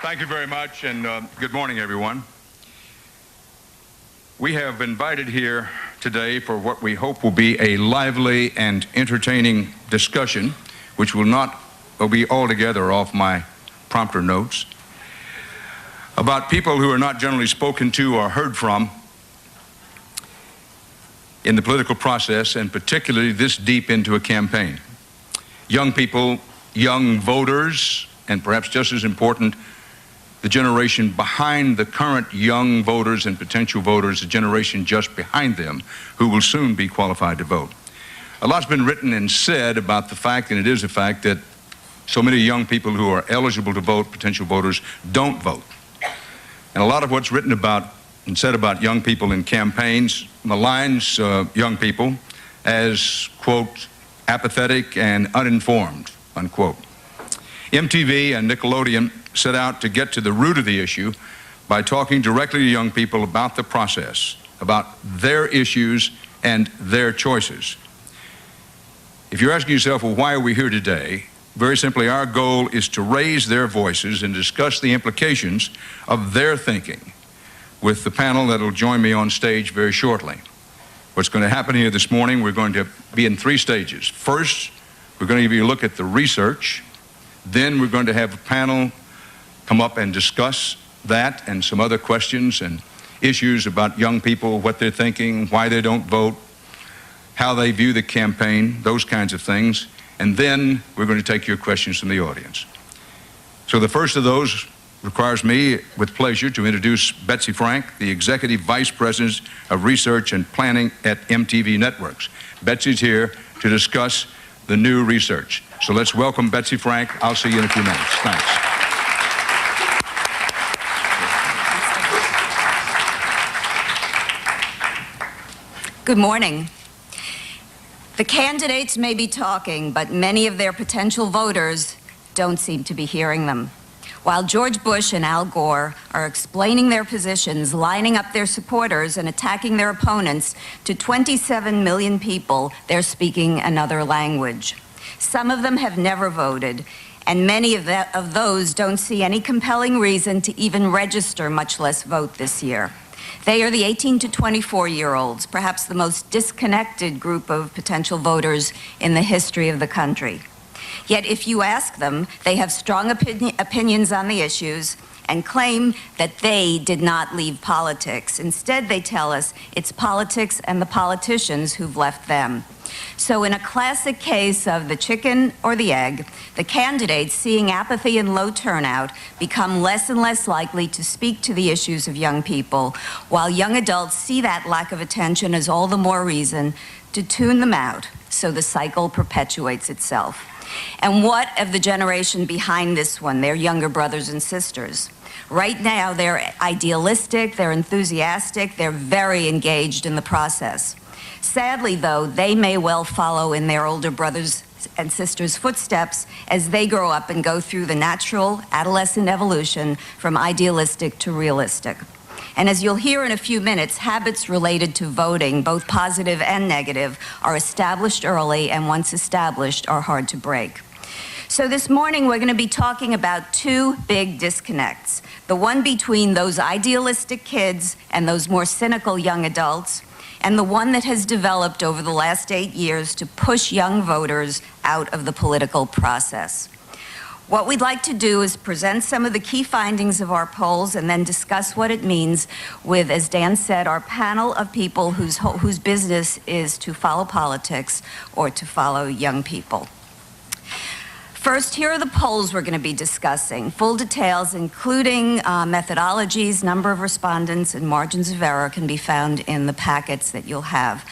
Thank you very much, and good morning, everyone. We have invited here today for what we hope will be a lively and entertaining discussion, which will be altogether off my prompter notes, about people who are not generally spoken to or heard from in the political process, and particularly this deep into a campaign. Young people, young voters, and perhaps just as important, the generation behind the current young voters and potential voters, the generation just behind them, who will soon be qualified to vote. A lot's been written and said about the fact, and it is a fact, that so many young people who are eligible to vote, potential voters, don't vote. And a lot of what's written about and said about young people in campaigns maligns young people as, quote, apathetic and uninformed, unquote. MTV and Nickelodeon set out to get to the root of the issue by talking directly to young people about the process, about their issues and their choices. If you're asking yourself, well, why are we here today? Very simply, our goal is to raise their voices and discuss the implications of their thinking with the panel that will join me on stage very shortly. What's going to happen here this morning, we're going to be in three stages. First, we're going to give you a look at the research. Then we're going to have a panel come up and discuss that and some other questions and issues about young people, what they're thinking, why they don't vote, how they view the campaign, those kinds of things. And then we're going to take your questions from the audience. So the first of those requires me, with pleasure, to introduce Betsy Frank, the Executive Vice President of Research and Planning at MTV Networks. Betsy's here to discuss the new research. So let's welcome Betsy Frank. I'll see you in a few minutes. Thanks. Good morning. The candidates may be talking, but many of their potential voters don't seem to be hearing them. While George Bush and Al Gore are explaining their positions, lining up their supporters, and attacking their opponents, to 27 million people, they're speaking another language. Some of them have never voted, and many of those don't see any compelling reason to even register, much less vote this year. They are the 18 to 24-year-olds, perhaps the most disconnected group of potential voters in the history of the country. Yet if you ask them, they have strong opinions on the issues and claim that they did not leave politics. Instead, they tell us it's politics and the politicians who've left them. So in a classic case of the chicken or the egg, the candidates, seeing apathy and low turnout, become less and less likely to speak to the issues of young people, while young adults see that lack of attention as all the more reason to tune them out, so the cycle perpetuates itself. And what of the generation behind this one, their younger brothers and sisters? Right now, they're idealistic, they're enthusiastic, they're very engaged in the process. Sadly, though, they may well follow in their older brothers and sisters' footsteps as they grow up and go through the natural adolescent evolution from idealistic to realistic. And as you'll hear in a few minutes, habits related to voting, both positive and negative, are established early, and once established, are hard to break. So this morning, we're going to be talking about two big disconnects. The one between those idealistic kids and those more cynical young adults, and the one that has developed over the last 8 years to push young voters out of the political process. What we'd like to do is present some of the key findings of our polls and then discuss what it means with, as Dan said, our panel of people whose business is to follow politics or to follow young people. First, here are the polls we're going to be discussing. Full details, including methodologies, number of respondents, and margins of error, can be found in the packets that you'll have.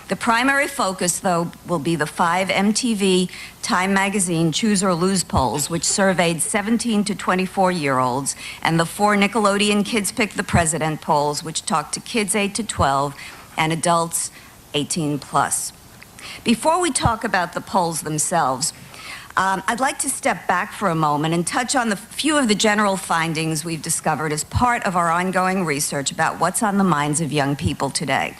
The primary focus, though, will be the 5 MTV Time Magazine Choose or Lose polls, which surveyed 17 to 24-year-olds, and the 4 Nickelodeon Kids Pick the President polls, which talked to kids 8 to 12 and adults 18 plus. Before we talk about the polls themselves, I'd like to step back for a moment and touch on the few of the general findings we've discovered as part of our ongoing research about what's on the minds of young people today.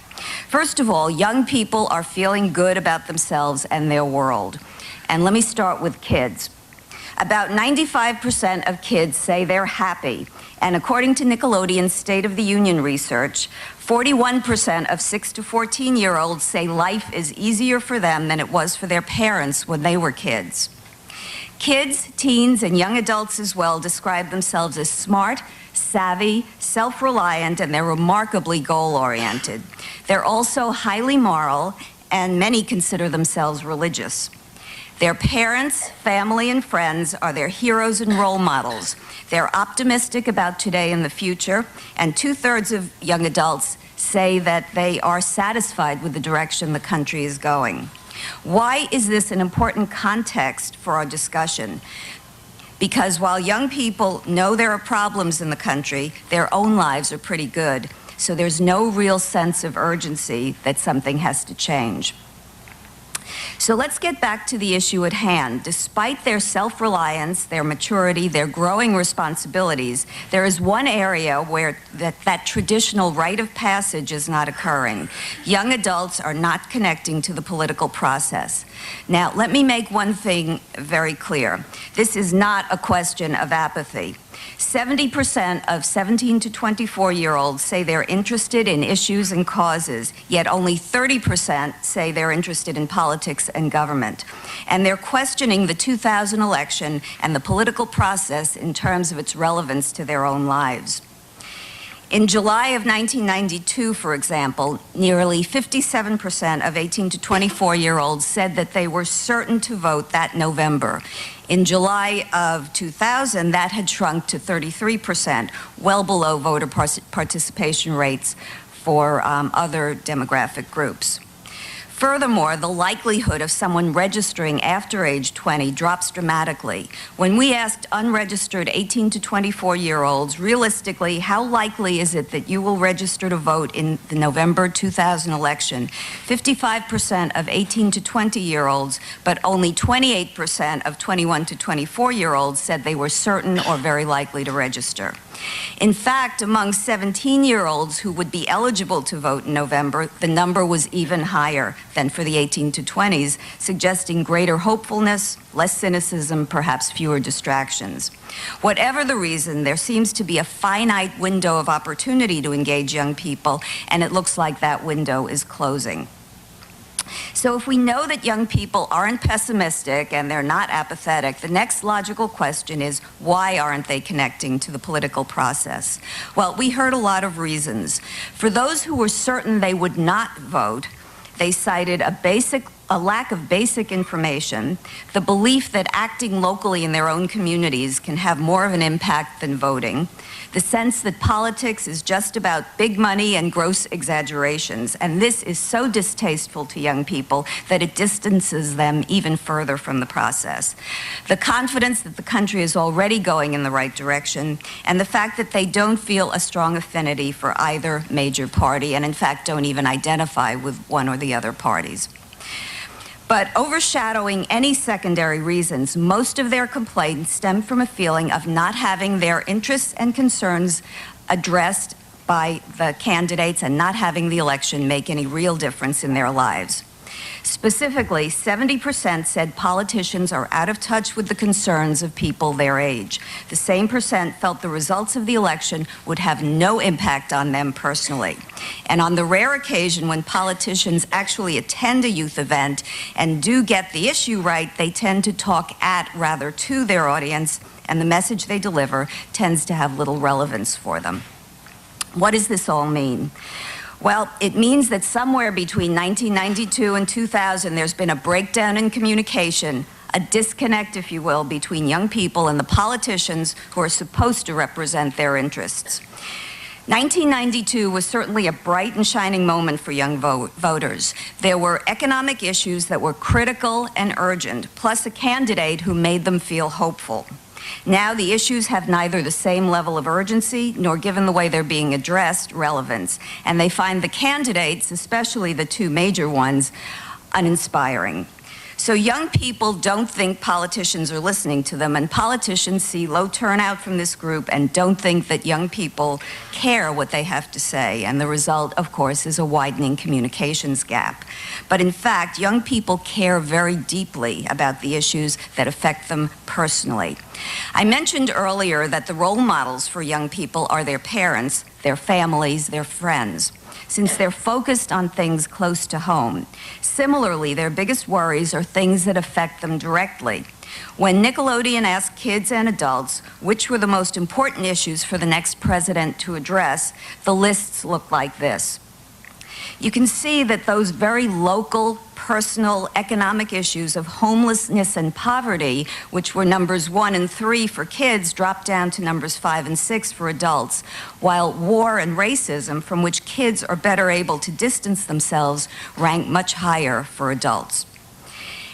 First of all, young people are feeling good about themselves and their world. And let me start with kids. About 95% of kids say they're happy, and according to Nickelodeon's State of the Union research, 41% of 6 to 14-year-olds say life is easier for them than it was for their parents when they were kids. Kids, teens, and young adults as well describe themselves as smart, savvy, self-reliant, and they're remarkably goal-oriented. They're also highly moral, and many consider themselves religious. Their parents, family, and friends are their heroes and role models. They're optimistic about today and the future, and 2/3 of young adults say that they are satisfied with the direction the country is going. Why is this an important context for our discussion? Because while young people know there are problems in the country, their own lives are pretty good, so there's no real sense of urgency that something has to change. So let's get back to the issue at hand. Despite their self-reliance, their maturity, their growing responsibilities, there is one area where that traditional rite of passage is not occurring. Young adults are not connecting to the political process. Now, let me make one thing very clear. This is not a question of apathy. 70% of 17 to 24-year-olds say they're interested in issues and causes, yet only 30% say they're interested in politics and government. And they're questioning the 2000 election and the political process in terms of its relevance to their own lives. In July of 1992, for example, nearly 57% of 18 to 24-year-olds said that they were certain to vote that November. In July of 2000, that had shrunk to 33%, well below voter participation rates for other demographic groups. Furthermore, the likelihood of someone registering after age 20 drops dramatically. When we asked unregistered 18 to 24-year-olds, realistically, how likely is it that you will register to vote in the November 2000 election? 55% of 18 to 20-year-olds, but only 28% of 21 to 24-year-olds said they were certain or very likely to register. In fact, among 17-year-olds who would be eligible to vote in November, the number was even higher than for the 18 to 20s, suggesting greater hopefulness, less cynicism, perhaps fewer distractions. Whatever the reason, there seems to be a finite window of opportunity to engage young people, and it looks like that window is closing. So if we know that young people aren't pessimistic and they're not apathetic, the next logical question is, why aren't they connecting to the political process? Well, we heard a lot of reasons. For those who were certain they would not vote, they cited a lack of basic information, the belief that acting locally in their own communities can have more of an impact than voting, the sense that politics is just about big money and gross exaggerations, and this is so distasteful to young people that it distances them even further from the process. The confidence that the country is already going in the right direction, and the fact that they don't feel a strong affinity for either major party, and in fact don't even identify with one or the other parties. But overshadowing any secondary reasons, most of their complaints stem from a feeling of not having their interests and concerns addressed by the candidates and not having the election make any real difference in their lives. Specifically, 70% said politicians are out of touch with the concerns of people their age. The same percent felt the results of the election would have no impact on them personally. And on the rare occasion when politicians actually attend a youth event and do get the issue right, they tend to talk at rather to their audience, and the message they deliver tends to have little relevance for them. What does this all mean? Well, it means that somewhere between 1992 and 2000, there's been a breakdown in communication, a disconnect, if you will, between young people and the politicians who are supposed to represent their interests. 1992 was certainly a bright and shining moment for young voters. There were economic issues that were critical and urgent, plus a candidate who made them feel hopeful. Now the issues have neither the same level of urgency nor, given the way they're being addressed, relevance, and they find the candidates, especially the two major ones, uninspiring. So young people don't think politicians are listening to them, and politicians see low turnout from this group and don't think that young people care what they have to say. And the result, of course, is a widening communications gap. But in fact, young people care very deeply about the issues that affect them personally. I mentioned earlier that the role models for young people are their parents, their families, their friends, since they're focused on things close to home. Similarly, their biggest worries are things that affect them directly. When Nickelodeon asked kids and adults which were the most important issues for the next president to address, the lists looked like this. You can see that those very local, personal, economic issues of homelessness and poverty, which were numbers 1 and 3 for kids, dropped down to numbers 5 and 6 for adults, while war and racism, from which kids are better able to distance themselves, rank much higher for adults.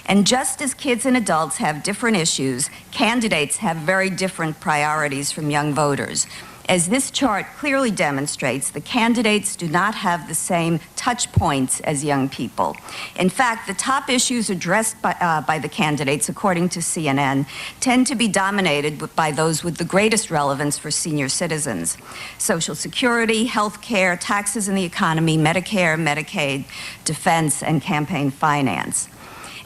And just as kids and adults have different issues, candidates have very different priorities from young voters. As this chart clearly demonstrates, the candidates do not have the same touch points as young people. In fact, the top issues addressed by the candidates, according to CNN, tend to be dominated by those with the greatest relevance for senior citizens: Social Security, health care, taxes in the economy, Medicare, Medicaid, defense, and campaign finance.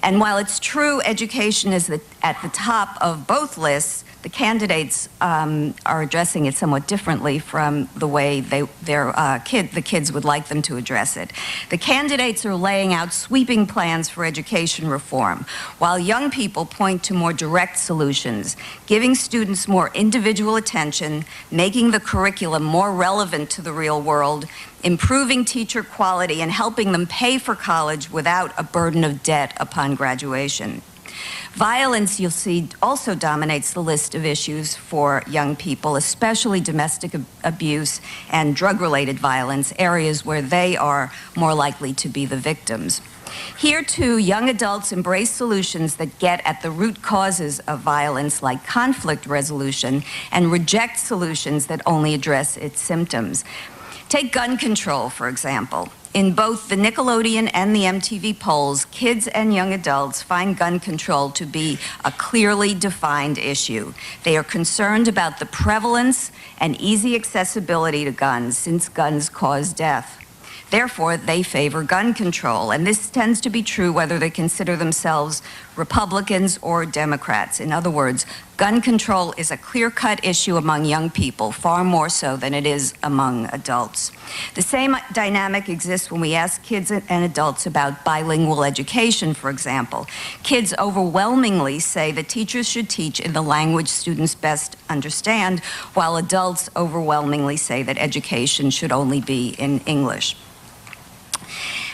And while it's true education is at the top of both lists, the candidates are addressing it somewhat differently from the way the kids would like them to address it. The candidates are laying out sweeping plans for education reform, while young people point to more direct solutions, giving students more individual attention, making the curriculum more relevant to the real world, improving teacher quality, and helping them pay for college without a burden of debt upon graduation. Violence, you'll see, also dominates the list of issues for young people, especially domestic abuse and drug-related violence, areas where they are more likely to be the victims. Here, too, young adults embrace solutions that get at the root causes of violence, like conflict resolution, and reject solutions that only address its symptoms. Take gun control, for example. In both the Nickelodeon and the MTV polls, kids and young adults find gun control to be a clearly defined issue. They are concerned about the prevalence and easy accessibility to guns, since guns cause death. Therefore, they favor gun control, and this tends to be true whether they consider themselves Republicans or Democrats. In other words, gun control is a clear-cut issue among young people, far more so than it is among adults. The same dynamic exists when we ask kids and adults about bilingual education, for example. Kids overwhelmingly say that teachers should teach in the language students best understand, while adults overwhelmingly say that education should only be in English.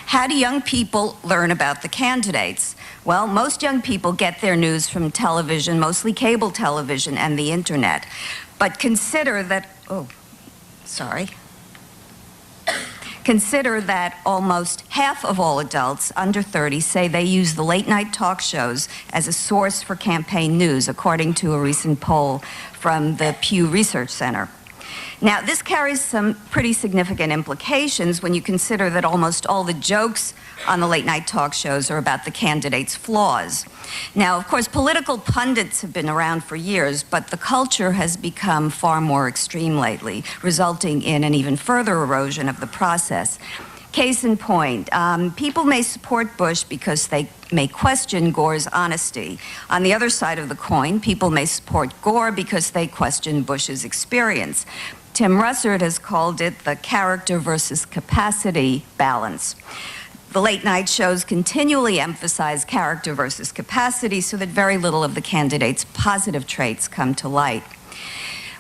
How do young people learn about the candidates? Well, most young people get their news from television, mostly cable television and the internet. But consider that, Consider that almost half of all adults under 30 say they use the late-night talk shows as a source for campaign news, according to a recent poll from the Pew Research Center. Now, this carries some pretty significant implications when you consider that almost all the jokes on the late-night talk shows are about the candidates' flaws. Now, of course, political pundits have been around for years, but the culture has become far more extreme lately, resulting in an even further erosion of the process. Case in point, people may support Bush because they may question Gore's honesty. On the other side of the coin, people may support Gore because they question Bush's experience. Tim Russert has called it the character versus capacity balance. The late-night shows continually emphasize character versus capacity so that very little of the candidates' positive traits come to light.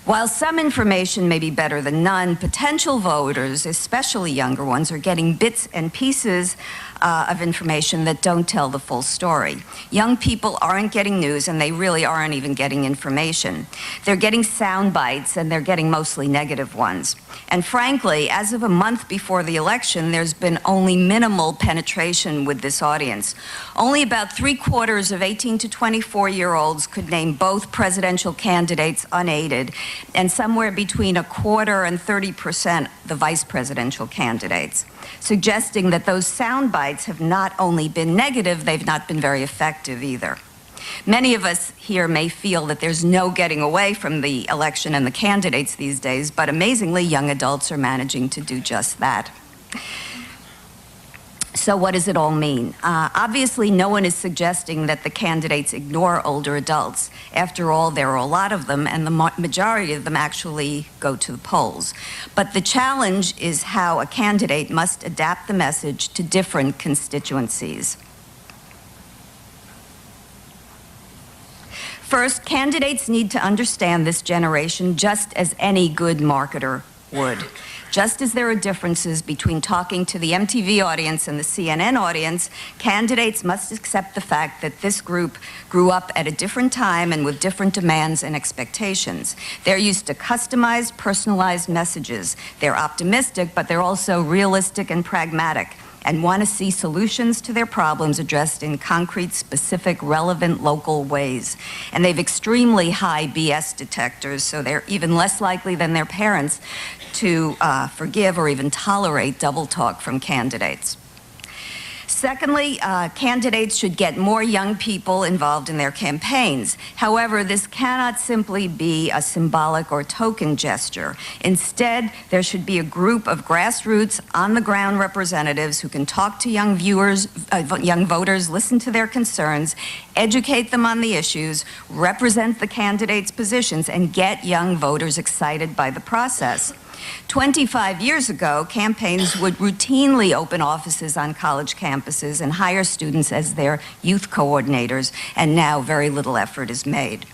While some information may be better than none, potential voters, especially younger ones, are getting bits and pieces of information that don't tell the full story. Young people aren't getting news, and they really aren't even getting information. They're getting sound bites, and they're getting mostly negative ones. And frankly, as of a month before the election, there's been only minimal penetration with this audience. Only about 3/4 of 18 to 24-year-olds could name both presidential candidates unaided, and somewhere between 25% and 30% the vice presidential candidates, suggesting that those sound bites have not only been negative, they've not been very effective either. Many of us here may feel that there's no getting away from the election and the candidates these days, but amazingly, young adults are managing to do just that. So what does it all mean? Obviously, no one is suggesting that the candidates ignore older adults. After all, there are a lot of them, and the majority of them actually go to the polls. But the challenge is how a candidate must adapt the message to different constituencies. First, candidates need to understand this generation just as any good marketer would. Just as there are differences between talking to the MTV audience and the CNN audience, candidates must accept the fact that this group grew up at a different time and with different demands and expectations. They're used to customized, personalized messages. They're optimistic, but they're also realistic and pragmatic, and want to see solutions to their problems addressed in concrete, specific, relevant, local ways. And they've extremely high BS detectors, so they're even less likely than their parents to forgive or even tolerate double talk from candidates. Secondly, candidates should get more young people involved in their campaigns. However, this cannot simply be a symbolic or token gesture. Instead, there should be a group of grassroots, on-the-ground representatives who can talk to young voters, listen to their concerns, educate them on the issues, represent the candidates' positions, and get young voters excited by the process. 25 years ago, campaigns would routinely open offices on college campuses and hire students as their youth coordinators, and now very little effort is made.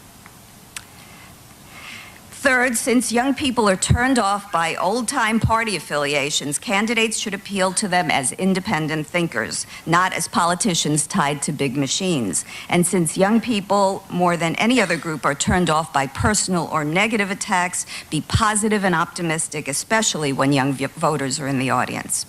Third, since young people are turned off by old-time party affiliations, candidates should appeal to them as independent thinkers, not as politicians tied to big machines. And since young people, more than any other group, are turned off by personal or negative attacks, be positive and optimistic, especially when young voters are in the audience.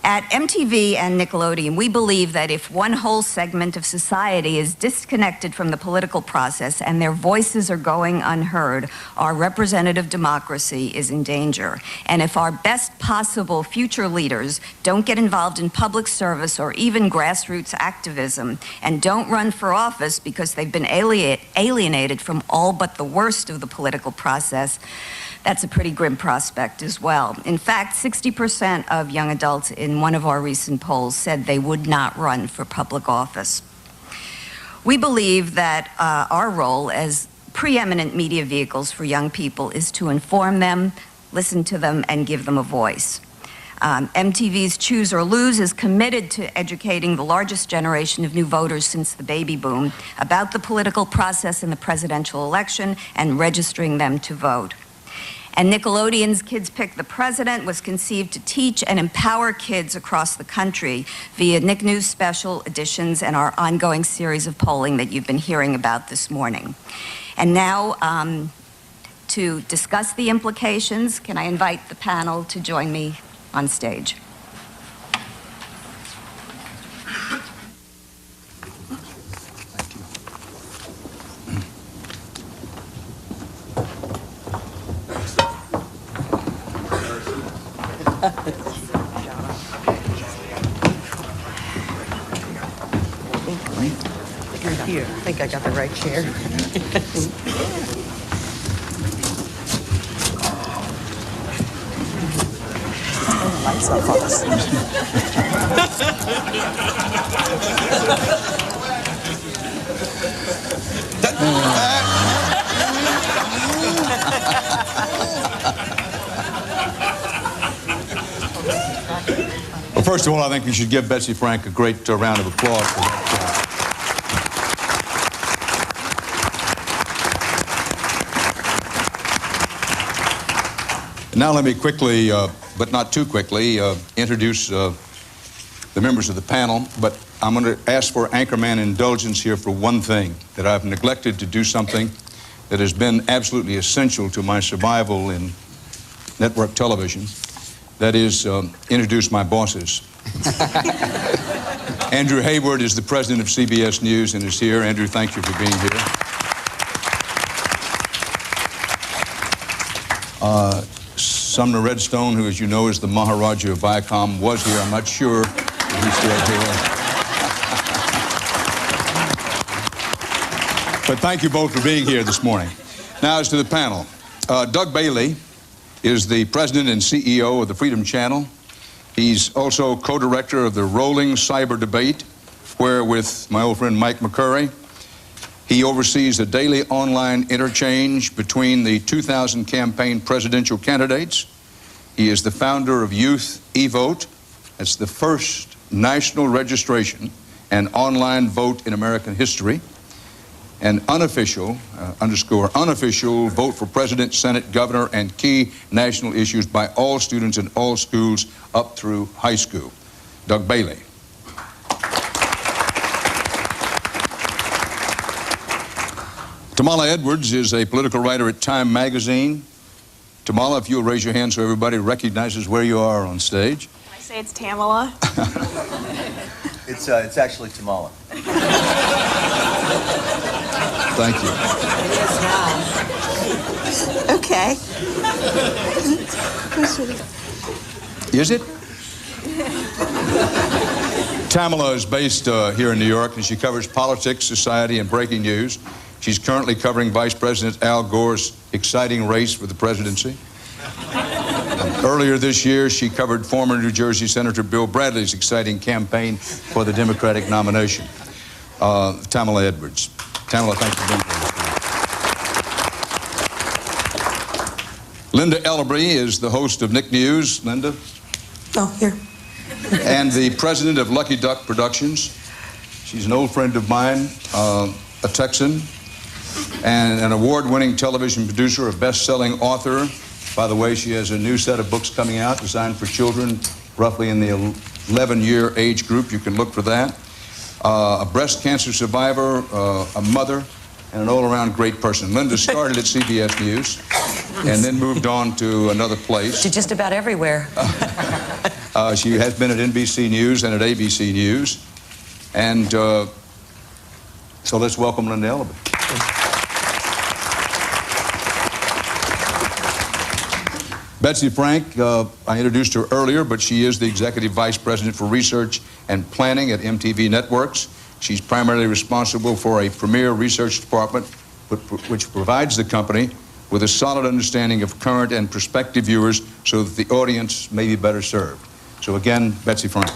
At MTV and Nickelodeon, we believe that if one whole segment of society is disconnected from the political process and their voices are going unheard, our representative democracy is in danger. And if our best possible future leaders don't get involved in public service or even grassroots activism and don't run for office because they've been alienated from all but the worst of the political process, that's a pretty grim prospect as well. In fact, 60% of young adults in one of our recent polls said they would not run for public office. We believe that our role as preeminent media vehicles for young people is to inform them, listen to them, and give them a voice. MTV's Choose or Lose is committed to educating the largest generation of new voters since the baby boom about the political process in the presidential election and registering them to vote. And Nickelodeon's Kids Pick the President was conceived to teach and empower kids across the country via Nick News special editions and our ongoing series of polling that you've been hearing about this morning. And now, to discuss the implications, can I invite the panel to join me on stage? You're here. I think I got the right chair. Lights off on us. Well, first of all, I think we should give Betsy Frank a great round of applause for that. Now let me quickly, but not too quickly, introduce the members of the panel. But I'm going to ask for anchorman indulgence here for one thing, that I've neglected to do something that has been absolutely essential to my survival in network television. That is, introduce my bosses. Andrew Hayward is the president of CBS News and is here. Andrew, thank you for being here. Sumner Redstone, who, as you know, is the Maharaja of Viacom, was here. I'm not sure if he's still here. But thank you both for being here this morning. Now, as to the panel, Doug Bailey is the president and CEO of the Freedom Channel. He's also co-director of the Rolling Cyber Debate, where with my old friend Mike McCurry, he oversees the daily online interchange between the 2000 campaign presidential candidates. He is the founder of Youth eVote. That's the first national registration and online vote in American history. An unofficial, unofficial vote for president, senate, governor, and key national issues by all students in all schools up through high school. Doug Bailey. Tamala Edwards is a political writer at Time magazine. Tamala, if you'll raise your hand so everybody recognizes where you are on stage. Can I say it's Tamala? It's actually Tamala. Thank you. Okay. Is it? Tamala is based here in New York, and she covers politics, society, and breaking news. She's currently covering Vice President Al Gore's exciting race for the presidency. Earlier this year, she covered former New Jersey Senator Bill Bradley's exciting campaign for the Democratic nomination. Tamala Edwards. Tamala, thanks for being here. Linda Ellerbry is the host of Nick News. Linda? Oh, here. And the president of Lucky Duck Productions. She's an old friend of mine, a Texan, and an award-winning television producer, a best-selling author. By the way, she has a new set of books coming out designed for children roughly in the 11-year age group. You can look for that. A breast cancer survivor, a mother, and an all-around great person. Linda started at CBS News and then moved on to another place. To just about everywhere. She has been at NBC News and at ABC News. And so let's welcome Linda Ellerbry. Betsy Frank, I introduced her earlier, but she is the Executive Vice President for Research and Planning at MTV Networks. She's primarily responsible for a premier research department which provides the company with a solid understanding of current and prospective viewers so that the audience may be better served. So again, Betsy Frank.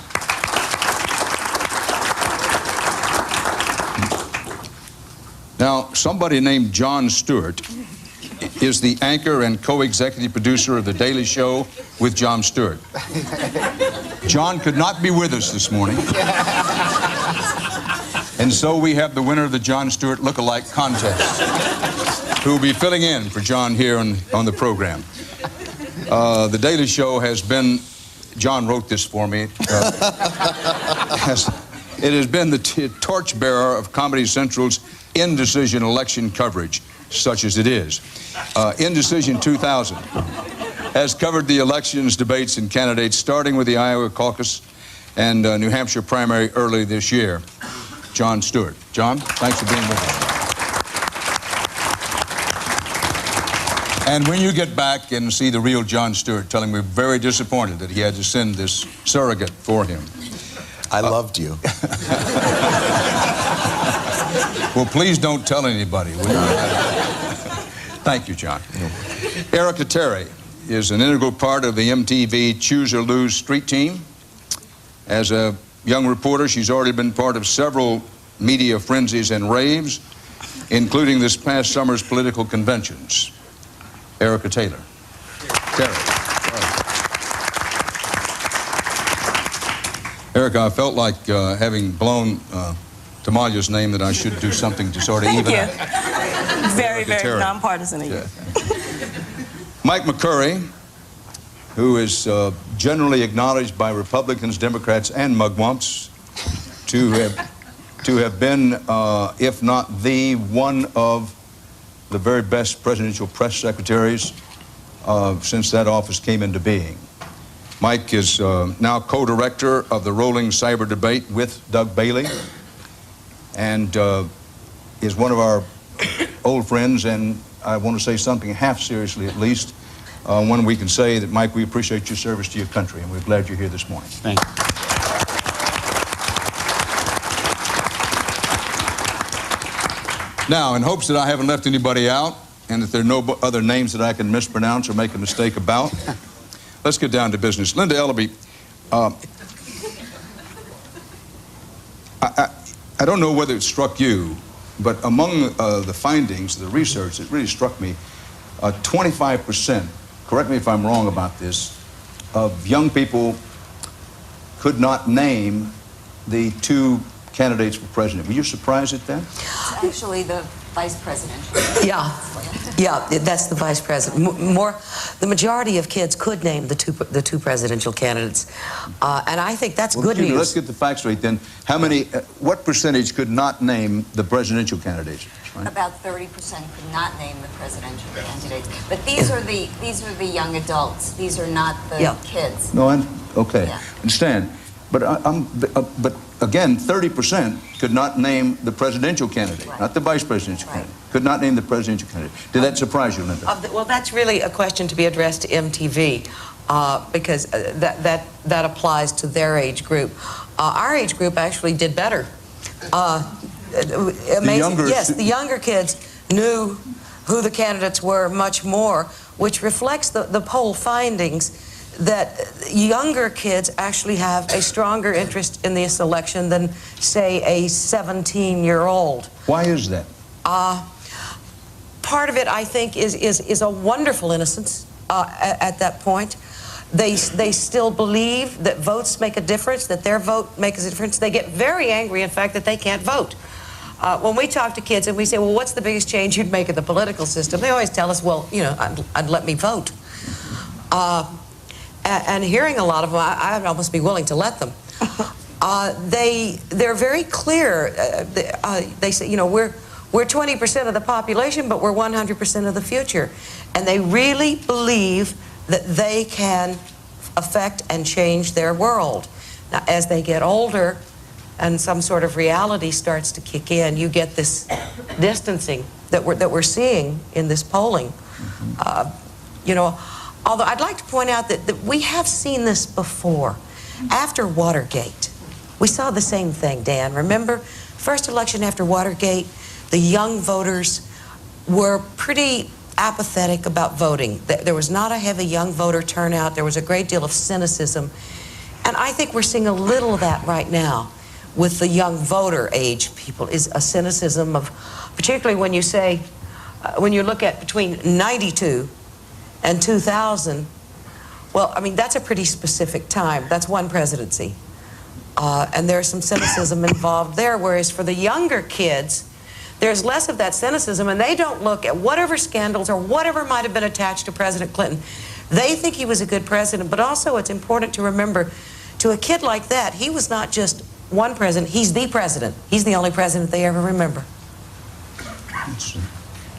Now, somebody named Jon Stewart is the anchor and co-executive producer of The Daily Show with Jon Stewart. Jon could not be with us this morning. And so we have the winner of the Jon Stewart Lookalike Contest, who will be filling in for Jon here on the program. The Daily Show has been, Jon wrote this for me, it has been the torchbearer of Comedy Central's indecision election coverage, such as it is. Indecision 2000 has covered the elections, debates, and candidates, starting with the Iowa caucus and New Hampshire primary early this year. Jon Stewart. Jon, thanks for being with us. And when you get back and see the real Jon Stewart, tell him we're very disappointed that he had to send this surrogate for him. I loved you. Well, please don't tell anybody, will you? Thank you, Jon. Erica Terry is an integral part of the MTV Choose or Lose street team. As a young reporter, she's already been part of several media frenzies and raves, including this past summer's political conventions. Erica Taylor. Terry. Erica, I felt like having blown Tamala's name that I should do something to sort of even out. Very, very nonpartisan of you. Mike McCurry, who is generally acknowledged by Republicans, Democrats, and mugwumps to have been, if not the one of the very best presidential press secretaries since that office came into being. Mike is now co-director of the Rolling Cyber Debate with Doug Bailey, and is one of our old friends, and I want to say something half seriously at least. one we can say that, Mike, we appreciate your service to your country, and we're glad you're here this morning. Thank you. Now, in hopes that I haven't left anybody out and that there are no other names that I can mispronounce or make a mistake about, let's get down to business. Linda Ellaby, I don't know whether it struck you, but among the findings, the research, it really struck me, 25%, correct me if I'm wrong about this, of young people could not name the two candidates for president. Were you surprised at that? It's actually the vice president. Yeah, that's the vice president. The majority of kids could name the two presidential candidates, and I think that's good news. Let's get the facts straight then. How many? What percentage could not name the presidential candidates? Right? About 30% could not name the presidential candidates. But these are the young adults. These are not the kids. No, okay, Yeah. understand. But but again, 30% could not name the presidential candidate, Right. not the vice presidential Right. candidate. Could not name the presidential candidate. Did that surprise you, Linda? Well, that's really a question to be addressed to MTV, because that applies to their age group. Our age group actually did better. Amazing. The younger kids knew who the candidates were much more, which reflects the poll findings that younger kids actually have a stronger interest in this election than, say, a 17-year-old. Why is that? Part of it, I think, is a wonderful innocence at that point. They still believe that votes make a difference, that their vote makes a difference. They get very angry, in fact, that they can't vote. When we talk to kids and we say, well, what's the biggest change you'd make in the political system? They always tell us, well, you know, I'd let me vote. And hearing a lot of them, I'd almost be willing to let them. They're very clear. They say, you know, we're 20% of the population, but we're 100% of the future. And they really believe that they can affect and change their world. Now, as they get older and some sort of reality starts to kick in, you get this distancing that we're seeing in this polling. You know, although I'd like to point out that we have seen this before. After Watergate, we saw the same thing, Dan. Remember, first election after Watergate, the young voters were pretty apathetic about voting. There was not a heavy young voter turnout. There was a great deal of cynicism. And I think we're seeing a little of that right now with the young voter age people, is a cynicism of, particularly when you say, when you look at between 92 and 2000, well, I mean, that's a pretty specific time. That's one presidency. And there's some cynicism involved there, whereas for the younger kids, there's less of that cynicism, and they don't look at whatever scandals or whatever might have been attached to President Clinton. They think he was a good president, but also it's important to remember, to a kid like that, he was not just one president, he's the president. He's the only president they ever remember.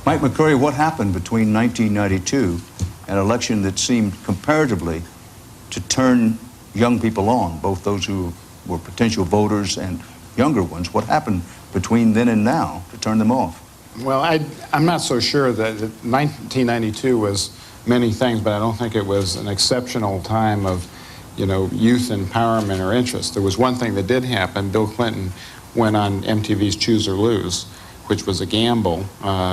Mike McCurry, what happened between 1992, an election that seemed comparatively to turn young people on, both those who were potential voters and younger ones? What happened between then and now to turn them off? Well, I'm not so sure that 1992 was many things, but I don't think it was an exceptional time of, you know, youth empowerment or interest. There was one thing that did happen. Bill Clinton went on MTV's Choose or Lose, which was a gamble.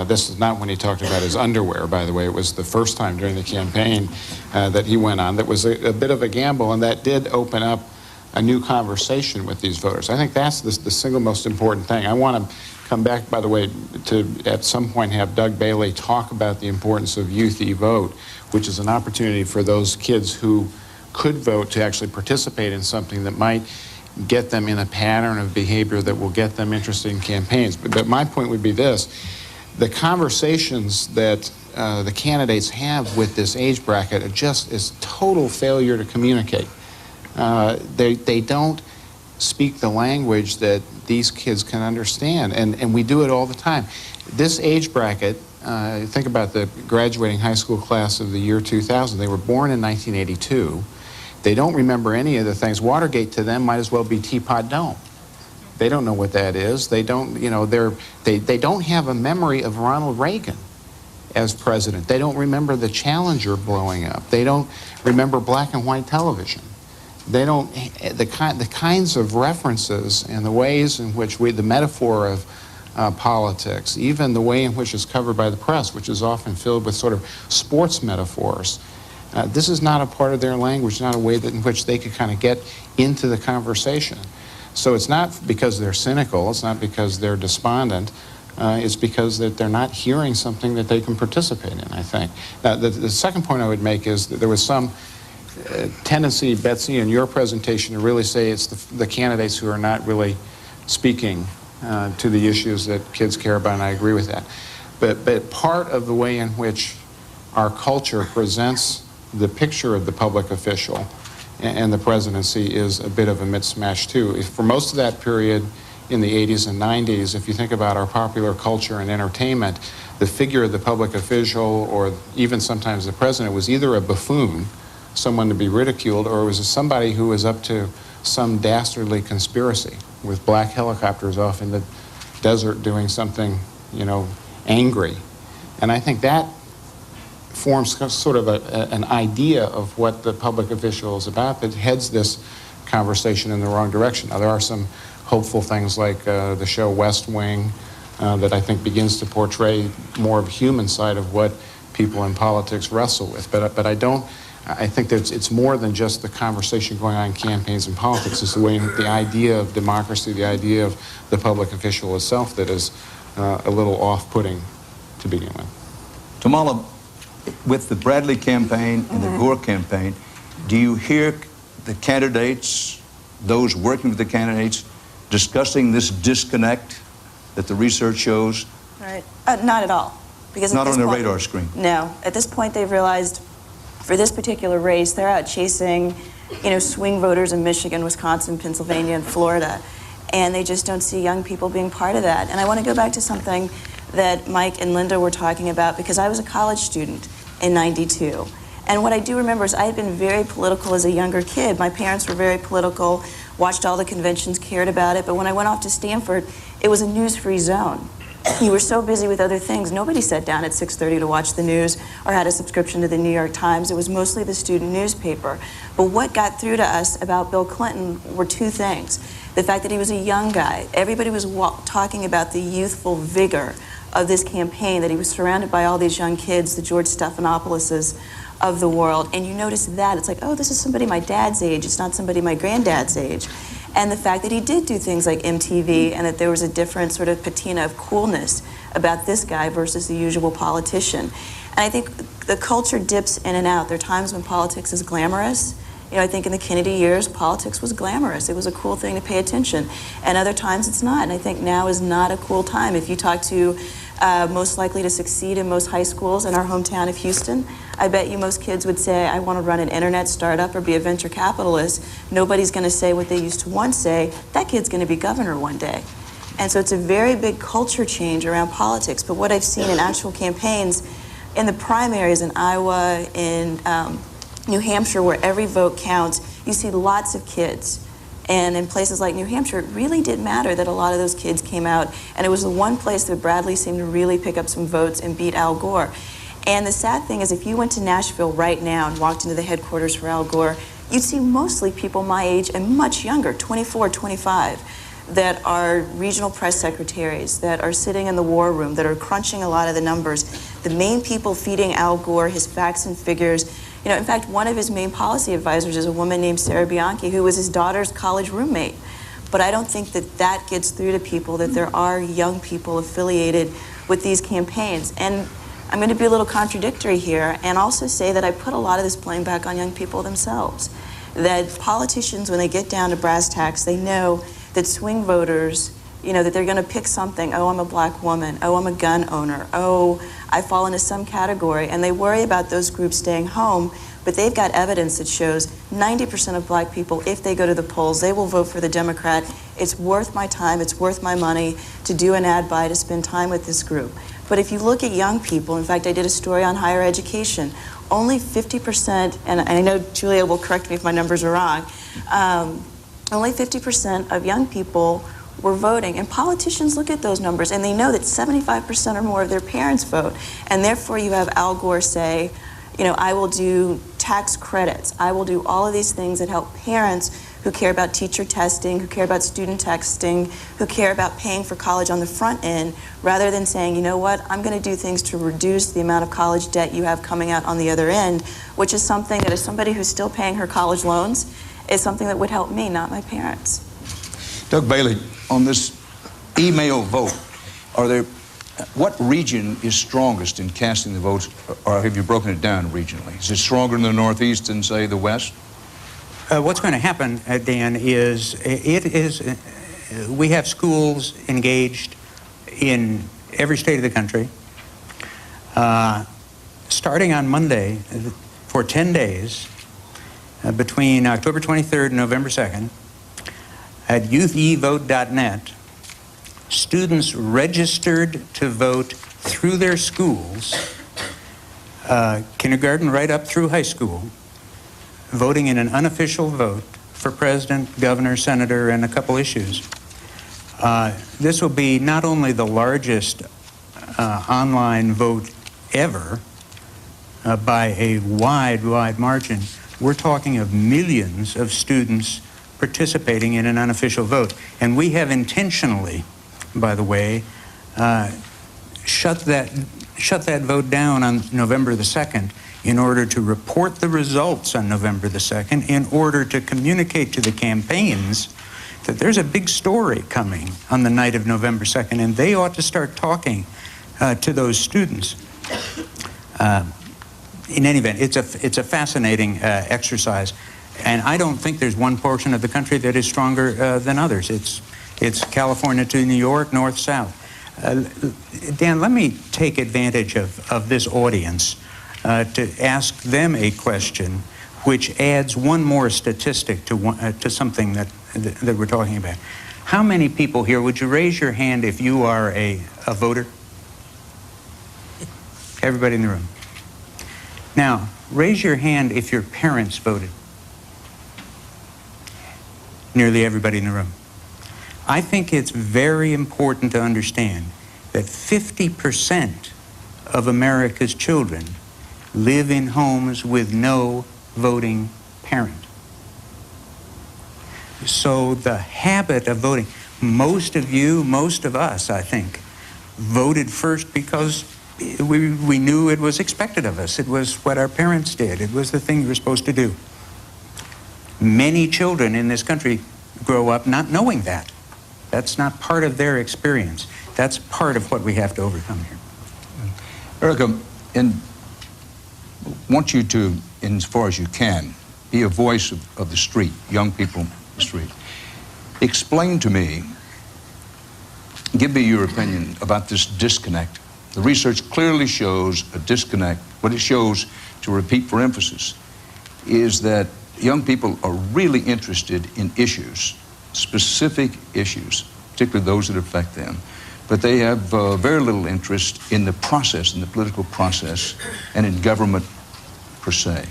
This is not when he talked about his underwear, by the way. It was the first time during the campaign that he went on. That was a bit of a gamble, and that did open up a new conversation with these voters. I think that's the single most important thing. I want to come back, by the way, to at some point have Doug Bailey talk about the importance of Youth E-Vote, which is an opportunity for those kids who could vote to actually participate in something that might get them in a pattern of behavior that will get them interested in campaigns. But my point would be this: the conversations that the candidates have with this age bracket are just is total failure to communicate. They don't speak the language that these kids can understand, and we do it all the time. This age bracket, think about the graduating high school class of the year 2000. They were born in 1982. They don't remember any of the things. Watergate to them might as well be Teapot Dome. They don't know what that is. They don't, you know, they don't have a memory of Ronald Reagan. as president. They don't remember the Challenger blowing up. They don't remember black and white television. They don't, the kinds of references and the ways in which the metaphor of politics, even the way in which it's covered by the press, which is often filled with sort of sports metaphors. This is not a part of their language, not a way in which they could kind of get into the conversation. So it's not because they're cynical, it's not because they're despondent, it's because that they're not hearing something that they can participate in, I think. Now, the second point I would make is that there was some tendency, Betsy, in your presentation to really say it's the candidates who are not really speaking to the issues that kids care about, and I agree with that. But part of the way in which our culture presents the picture of the public official and the presidency is a bit of a mismatch too. For most of that period in the 80s and 90s, if you think about our popular culture and entertainment, the figure of the public official, or even sometimes the president, was either a buffoon, someone to be ridiculed, or it was somebody who was up to some dastardly conspiracy with black helicopters off in the desert doing something, you know, angry. And I think that forms sort of an idea of what the public official is about that heads this conversation in the wrong direction. Now, there are some hopeful things like the show West Wing that I think begins to portray more of a human side of what people in politics wrestle with. But I think that it's more than just the conversation going on in campaigns and politics. It's the way the idea of democracy, the idea of the public official itself that is a little off-putting to begin with. Tamala, with the Bradley campaign and the Gore campaign, do you hear the candidates, those working with the candidates, discussing this disconnect that the research shows? Right. Not at all. Because not on the radar screen. No. At this point, they've realized for this particular race, they're out chasing, you know, swing voters in Michigan, Wisconsin, Pennsylvania, and Florida. And they just don't see young people being part of that. And I want to go back to something that Mike and Linda were talking about, because I was a college student in '92. And what I do remember is I had been very political as a younger kid. My parents were very political, watched all the conventions, cared about it. But when I went off to Stanford, it was a news-free zone. You were so busy with other things. Nobody sat down at 6:30 to watch the news or had a subscription to the New York Times. It was mostly the student newspaper. But what got through to us about Bill Clinton were two things. The fact that he was a young guy. Everybody was talking about the youthful vigor of this campaign, that he was surrounded by all these young kids, the George Stephanopoulos of the world. And you notice that. It's like, oh, this is somebody my dad's age. It's not somebody my granddad's age. And the fact that he did do things like MTV, and that there was a different sort of patina of coolness about this guy versus the usual politician. And I think the culture dips in and out. There are times when politics is glamorous. You know, I think in the Kennedy years, politics was glamorous. It was a cool thing to pay attention. And other times it's not. And I think now is not a cool time. If you talk to most likely to succeed in most high schools in our hometown of Houston, I bet you most kids would say, I want to run an internet startup or be a venture capitalist. Nobody's going to say what they used to once say, that kid's going to be governor one day. And so it's a very big culture change around politics. But what I've seen in actual campaigns, in the primaries in Iowa, in New Hampshire, where every vote counts, you see lots of kids. And in places like New Hampshire, it really did matter that a lot of those kids came out. And it was the one place that Bradley seemed to really pick up some votes and beat Al Gore. And the sad thing is, if you went to Nashville right now and walked into the headquarters for Al Gore, you'd see mostly people my age and much younger, 24, 25, that are regional press secretaries, that are sitting in the war room, that are crunching a lot of the numbers. The main people feeding Al Gore his facts and figures. You know, in fact, one of his main policy advisors is a woman named Sarah Bianchi, who was his daughter's college roommate. But I don't think that that gets through to people, that there are young people affiliated with these campaigns. And I'm going to be a little contradictory here and also say that I put a lot of this blame back on young people themselves. That politicians, when they get down to brass tacks, they know that swing voters, you know, that they're going to pick something. Oh, I'm a black woman. Oh, I'm a gun owner. Oh, I fall into some category. And they worry about those groups staying home, but they've got evidence that shows 90% of black people, if they go to the polls, they will vote for the Democrat. It's worth my time, it's worth my money to do an ad buy, to spend time with this group. But if you look at young people, in fact, I did a story on higher education, only 50%, and I know Julia will correct me if my numbers are wrong, only 50% of young people were voting. And politicians look at those numbers and they know that 75% or more of their parents vote. And therefore you have Al Gore say, you know, I will do tax credits. I will do all of these things that help parents who care about teacher testing, who care about student testing, who care about paying for college on the front end, rather than saying, you know what, I'm going to do things to reduce the amount of college debt you have coming out on the other end, which is something that, as somebody who's still paying her college loans, is something that would help me, not my parents. Doug Bailey, on this email vote, what region is strongest in casting the votes, or have you broken it down regionally? Is it stronger in the Northeast than, say, the West? What's going to happen, Dan, is we have schools engaged in every state of the country. Starting on Monday, for 10 days, between October 23rd and November 2nd, at youthevote.net, students registered to vote through their schools, kindergarten right up through high school, voting in an unofficial vote for president, governor, senator, and a couple issues. This will be not only the largest online vote ever by a wide margin. We're talking of millions of students participating in an unofficial vote. And we have intentionally, by the way, shut that vote down on November the 2nd in order to report the results on November the 2nd, in order to communicate to the campaigns that there's a big story coming on the night of November 2nd, and they ought to start talking to those students. In any event, it's a fascinating exercise, and I don't think there's one portion of the country that is stronger than others. It's California to New York, north, south. Dan, let me take advantage of this audience to ask them a question which adds one more statistic to something that we're talking about. How many people here, would you raise your hand if you are a voter? Everybody in the room. Now, raise your hand if your parents voted. Nearly everybody in the room. I think it's very important to understand that 50% of America's children live in homes with no voting parent. So the habit of voting, most of you, most of us, I think, voted first because we knew it was expected of us. It was what our parents did. It was the thing you were supposed to do. Many children in this country grow up not knowing that. That's not part of their experience. That's part of what we have to overcome here. Erica, want you to, as far as you can, be a voice of the street, young people in the street. Explain to me, give me your opinion about this disconnect. The research clearly shows a disconnect. What it shows, to repeat for emphasis, is that young people are really interested in issues, specific issues, particularly those that affect them. But they have very little interest in the process, in the political process, and in government per se.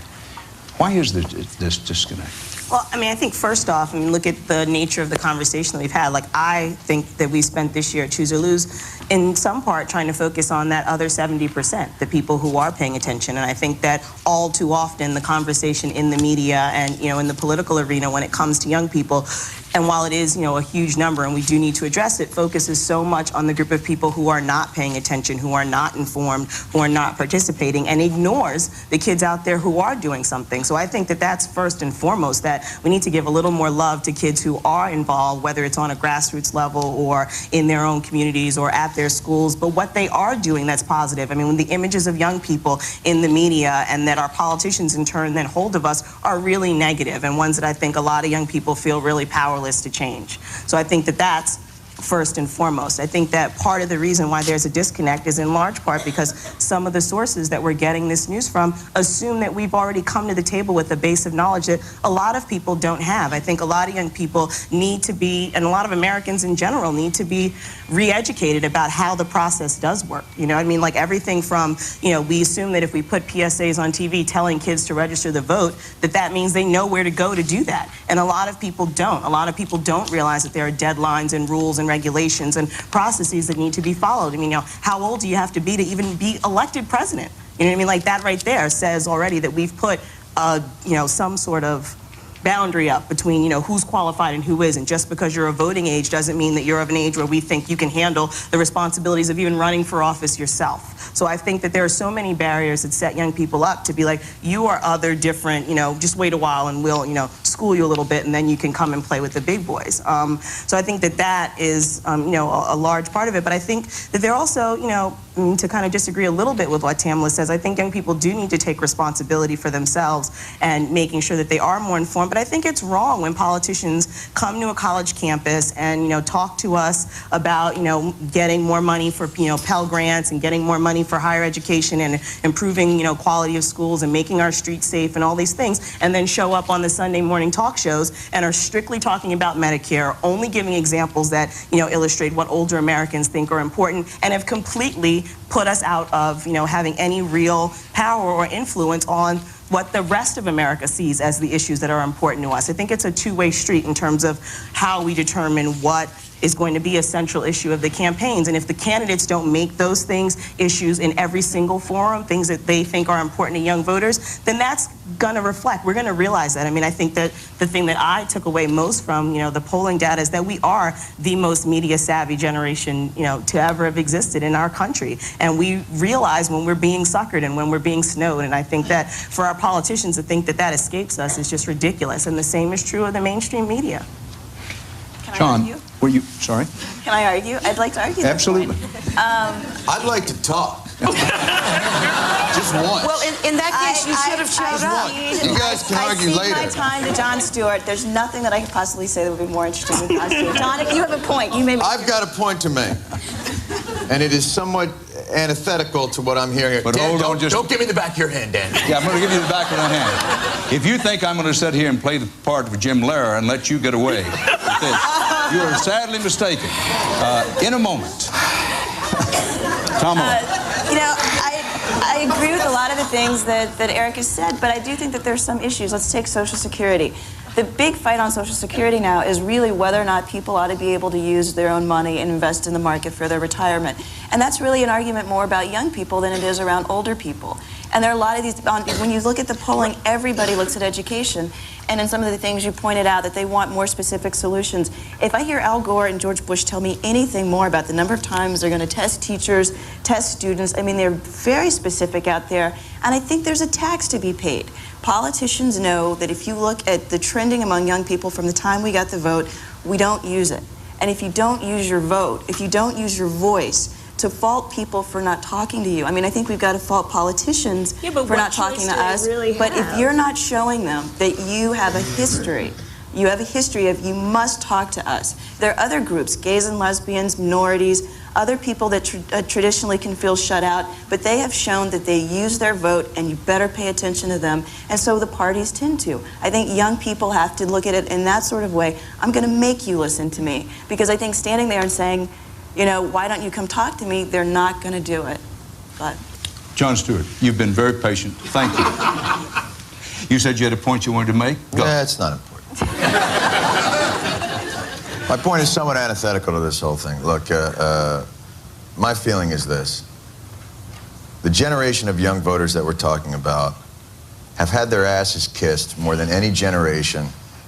Why is this disconnect? Well, I mean, I think first off, I mean, look at the nature of the conversation that we've had. Like, I think that we spent this year at Choose or Lose in some part trying to focus on that other 70%, the people who are paying attention. And I think that all too often the conversation in the media and, you know, in the political arena when it comes to young people, and while it is, you know, a huge number and we do need to address it, focuses so much on the group of people who are not paying attention, who are not informed, who are not participating, and ignores the kids out there who are doing something. So I think that that's first and foremost, that we need to give a little more love to kids who are involved, whether it's on a grassroots level or in their own communities or at their schools, but what they are doing that's positive. I mean, when the images of young people in the media and that our politicians in turn then hold of us are really negative, and ones that I think a lot of young people feel really powerless to change. So I think that that's first and foremost. I think that part of the reason why there's a disconnect is in large part because some of the sources that we're getting this news from assume that we've already come to the table with a base of knowledge that a lot of people don't have. I think a lot of young people need to be, and a lot of Americans in general need to be re-educated about how the process does work. You know, I mean, like everything from, you know, we assume that if we put PSAs on TV telling kids to register the vote, that means they know where to go to do that. And a lot of people don't. A lot of people don't realize that there are deadlines and rules and regulations and processes that need to be followed. I mean, how old do you have to be even be elected president? You know what I mean? Like, that right there says already that we've put, some sort of boundary up between, who's qualified and who isn't. Just because you're of voting age doesn't mean that you're of an age where we think you can handle the responsibilities of even running for office yourself. So I think that there are so many barriers that set young people up to be like, you are other, different, just wait a while and we'll, school you a little bit and then you can come and play with the big boys. So I think that that is, a large part of it. But I think that they're also, to kind of disagree a little bit with what Tamla says, I think young people do need to take responsibility for themselves and making sure that they are more informed. But I think it's wrong when politicians come to a college campus and, talk to us about, getting more money for, Pell Grants and getting more money for higher education and improving, quality of schools and making our streets safe and all these things, and then show up on the Sunday morning talk shows and are strictly talking about Medicare, only giving examples that, illustrate what older Americans think are important, and have completely put us out of, having any real power or influence on what the rest of America sees as the issues that are important to us. I think it's a two-way street in terms of how we determine what is going to be a central issue of the campaigns. And if the candidates don't make those things issues in every single forum, things that they think are important to young voters, then that's going to reflect. We're going to realize that. I mean, I think that the thing that I took away most from, the polling data is that we are the most media-savvy generation, to ever have existed in our country. And we realize when we're being suckered and when we're being snowed. And I think that for our politicians to think that that escapes us is just ridiculous. And the same is true of the mainstream media. Can John, I argue? were you, sorry? Can I argue? I'd like to argue. Absolutely. I'd like to talk. Just once. Well, in that case, you should have showed up. You guys can argue later. I cede my time to Jon Stewart. There's nothing that I could possibly say that would be more interesting than Jon Stewart. Jon, if you have a point, you may make I've got a point to make. And it is somewhat antithetical to what I'm hearing here. But Dan, hold on, don't give me the back of your hand, Dan. Yeah, I'm going to give you the back of my hand. If you think I'm going to sit here and play the part of Jim Lehrer and let you get away with this, you are sadly mistaken. In a moment. Kamala. I agree with a lot of the things that Eric has said, but I do think that there's some issues. Let's take Social Security. The big fight on Social Security now is really whether or not people ought to be able to use their own money and invest in the market for their retirement. And that's really an argument more about young people than it is around older people. And there are a lot of these, when you look at the polling, everybody looks at education. And in some of the things you pointed out that they want more specific solutions. If I hear Al Gore and George Bush tell me anything more about the number of times they're going to test teachers, test students, I mean, they're very specific out there. And I think there's a tax to be paid. Politicians know that if you look at the trending among young people from the time we got the vote, we don't use it. And if you don't use your vote, if you don't use your voice, to fault people for not talking to you. I mean, I think we've got to fault politicians for not talking to us. But if you're not showing them that you have a history, you have a history of you must talk to us. There are other groups, gays and lesbians, minorities, other people that traditionally can feel shut out, but they have shown that they use their vote and you better pay attention to them. And so the parties tend to. I think young people have to look at it in that sort of way. I'm going to make you listen to me. Because I think standing there and saying, why don't you come talk to me? They're not going to do it. But Jon Stewart, you've been very patient. Thank you. You said you had a point you wanted to make? Go. Yeah, it's not important. My point is somewhat antithetical to this whole thing. Look, my feeling is this. The generation of young voters that we're talking about have had their asses kissed more than any generation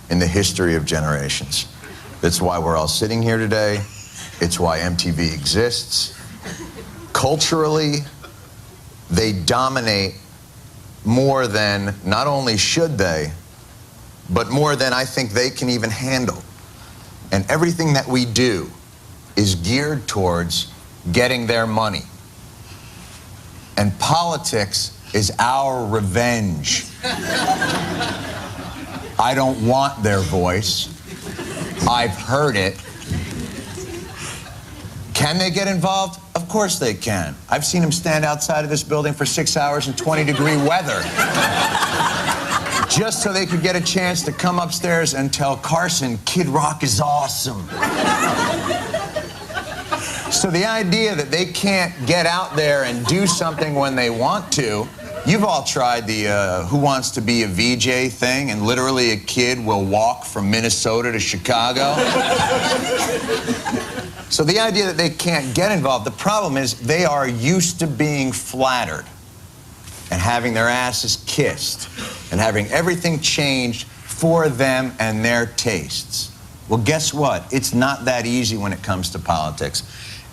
in the history of generations. That's why we're all sitting here today. It's why MTV exists. Culturally, they dominate more than not only should they, but more than I think they can even handle. And everything that we do is geared towards getting their money. And politics is our revenge. I don't want their voice. I've heard it. Can they get involved? Of course they can. I've seen them stand outside of this building for 6 hours in 20-degree weather just so they could get a chance to come upstairs and tell Carson, Kid Rock is awesome. So the idea that they can't get out there and do something when they want to, you've all tried the Who Wants to Be a VJ thing, and literally a kid will walk from Minnesota to Chicago. So the idea that they can't get involved, the problem is they are used to being flattered and having their asses kissed and having everything changed for them and their tastes. Well, guess what? It's not that easy when it comes to politics.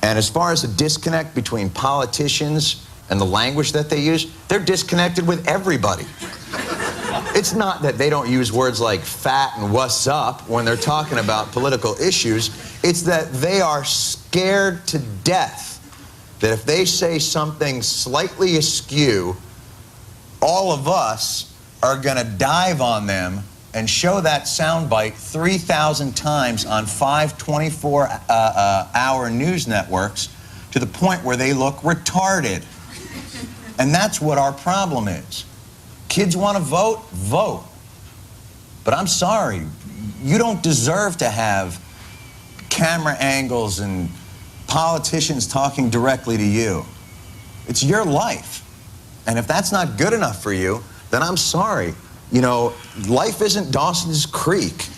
And as far as the disconnect between politicians and the language that they use, they're disconnected with everybody. It's not that they don't use words like fat and what's up when they're talking about political issues. It's that they are scared to death that if they say something slightly askew, all of us are going to dive on them and show that soundbite 3,000 times on 5 24-hour news networks to the point where they look retarded. And that's what our problem is. Kids want to vote? Vote. But I'm sorry, you don't deserve to have camera angles and politicians talking directly to you. It's your life. And if that's not good enough for you, then I'm sorry. You know, life isn't Dawson's Creek.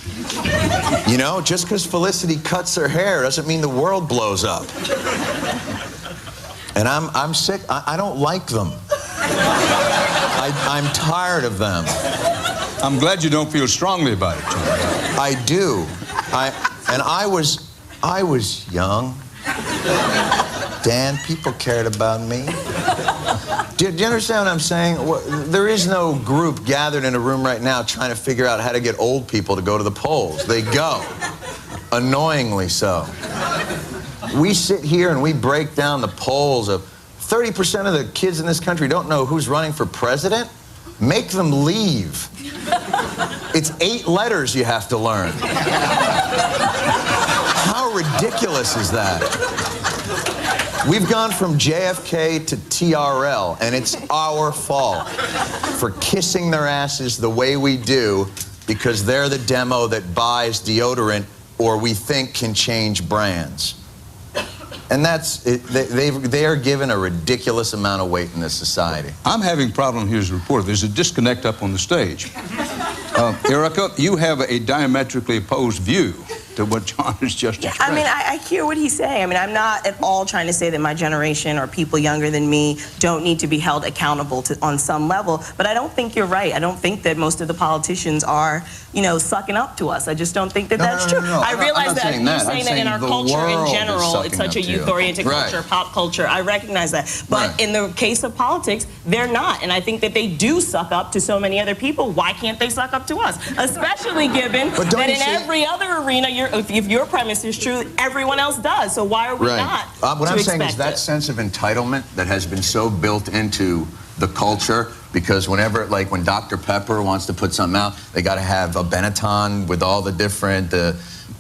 You know, just because Felicity cuts her hair doesn't mean the world blows up. And I'm sick. I don't like them. I'm tired of them. I'm glad you don't feel strongly about it, John. I do. I was young. Dan, people cared about me. Do you understand what I'm saying? There is no group gathered in a room right now trying to figure out how to get old people to go to the polls. They go. Annoyingly so. We sit here and we break down the polls of 30% of the kids in this country don't know who's running for president. Make them leave. It's 8 letters you have to learn. How ridiculous is that? We've gone from JFK to TRL, and it's our fault for kissing their asses the way we do because they're the demo that buys deodorant or we think can change brands. And that's it. They are given a ridiculous amount of weight in this society. I'm having a problem here as a reporter. There's a disconnect up on the stage. Erica, you have a diametrically opposed view to what John has just expressed. I mean, I hear what he's saying. I mean, I'm not at all trying to say that my generation or people younger than me don't need to be held accountable on some level, but I don't think you're right. I don't think that most of the politicians are, you know, sucking up to us. I just don't think that that's true. I realize that you're saying that in our culture in general, it's such a youth-oriented culture, pop culture. I recognize that. But in the case of politics, they're not. And I think that they do suck up to so many other people. Why can't they suck up to us? Especially given that in every other arena, if your premise is true, everyone else does. So why are we not? What I'm saying is that sense of entitlement that has been so built into the culture, because whenever, like when Dr. Pepper wants to put something out, they got to have a Benetton with all the different,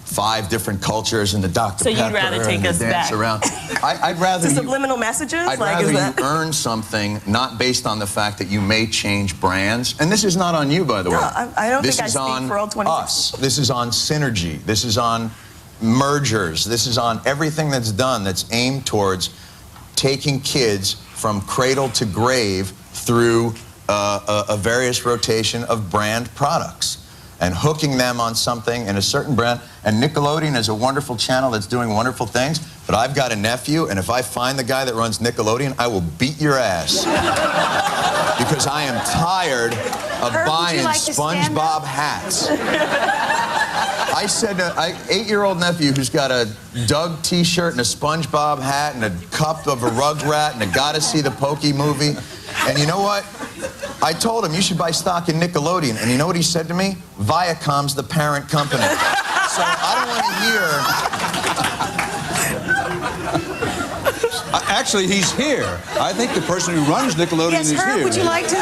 5 different cultures and the Dr. Pepper. So you'd rather take us back? Around. I'd rather the subliminal messages? I'd rather you earn something not based on the fact that you may change brands. And this is not on you, by the way. I don't think I speak for all 26. Us. This is on synergy. This is on mergers. This is on everything that's done that's aimed towards taking kids from cradle to grave through a various rotation of brand products and hooking them on something in a certain brand. And Nickelodeon is a wonderful channel that's doing wonderful things, but I've got a nephew, and if I find the guy that runs Nickelodeon, I will beat your ass. Because I am tired of buying SpongeBob hats. I said to my 8-year-old nephew who's got a Doug t-shirt and a SpongeBob hat and a cup of a Rugrat and a Gotta See the Pokey movie. And you know what? I told him, you should buy stock in Nickelodeon. And you know what he said to me? Viacom's the parent company. So I don't want to hear... Actually, he's here. I think the person who runs Nickelodeon is Herb, here. Would you like to...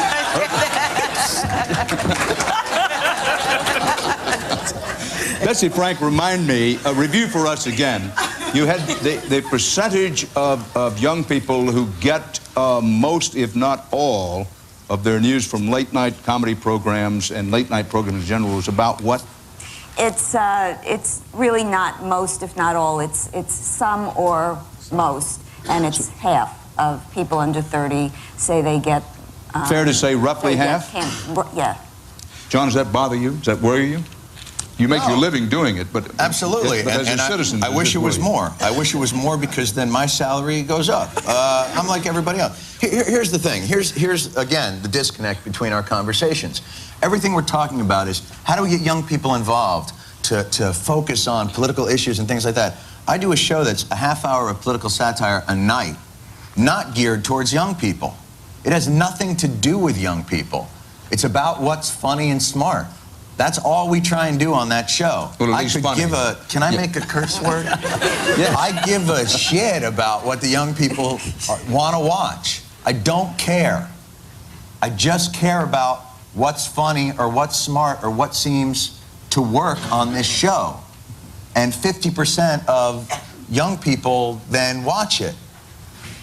Betsy Frank, remind me, review for us again. You had the percentage of young people who get most, if not all, of their news from late-night comedy programs and late-night programs in general is about what? It's really not most, if not all. It's some or most, and it's half of people under 30 say they get... Fair to say roughly half? Yeah. John, does that bother you? Does that worry you? You make No. your living doing it, but Absolutely. But as a citizen, I wish it was worrying. more. I wish it was more because then my salary goes up. I'm like everybody else. Here's the thing. Here's again the disconnect between our conversations. Everything we're talking about is how do we get young people involved to focus on political issues and things like that. I do a show that's a half hour of political satire a night, not geared towards young people. It has nothing to do with young people. It's about what's funny and smart. That's all we try and do on that show. Well, I could give a, can I make a curse word? Yeah. I give a shit about what the young people want to watch. I don't care. I just care about what's funny or what's smart or what seems to work on this show. And 50% of young people then watch it.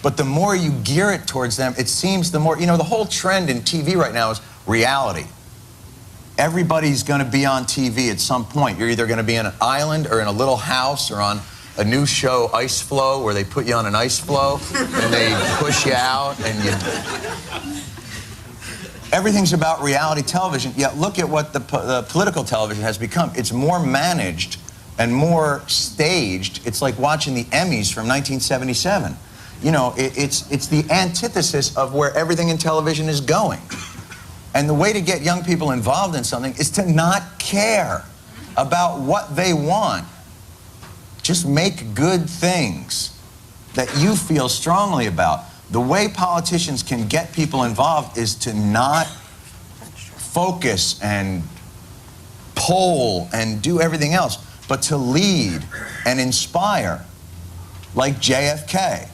But the more you gear it towards them, it seems the more, you know, the whole trend in TV right now is reality. Everybody's going to be on TV at some point. You're either going to be in an island or in a little house or on a new show, Ice Flow, where they put you on an ice floe and they push you out and you... Everything's about reality television, yet look at what the political television has become. It's more managed and more staged. It's like watching the Emmys from 1977. You know, it's the antithesis of where everything in television is going. And the way to get young people involved in something is to not care about what they want. Just make good things that you feel strongly about. The way politicians can get people involved is to not focus and poll and do everything else, but to lead and inspire, like JFK.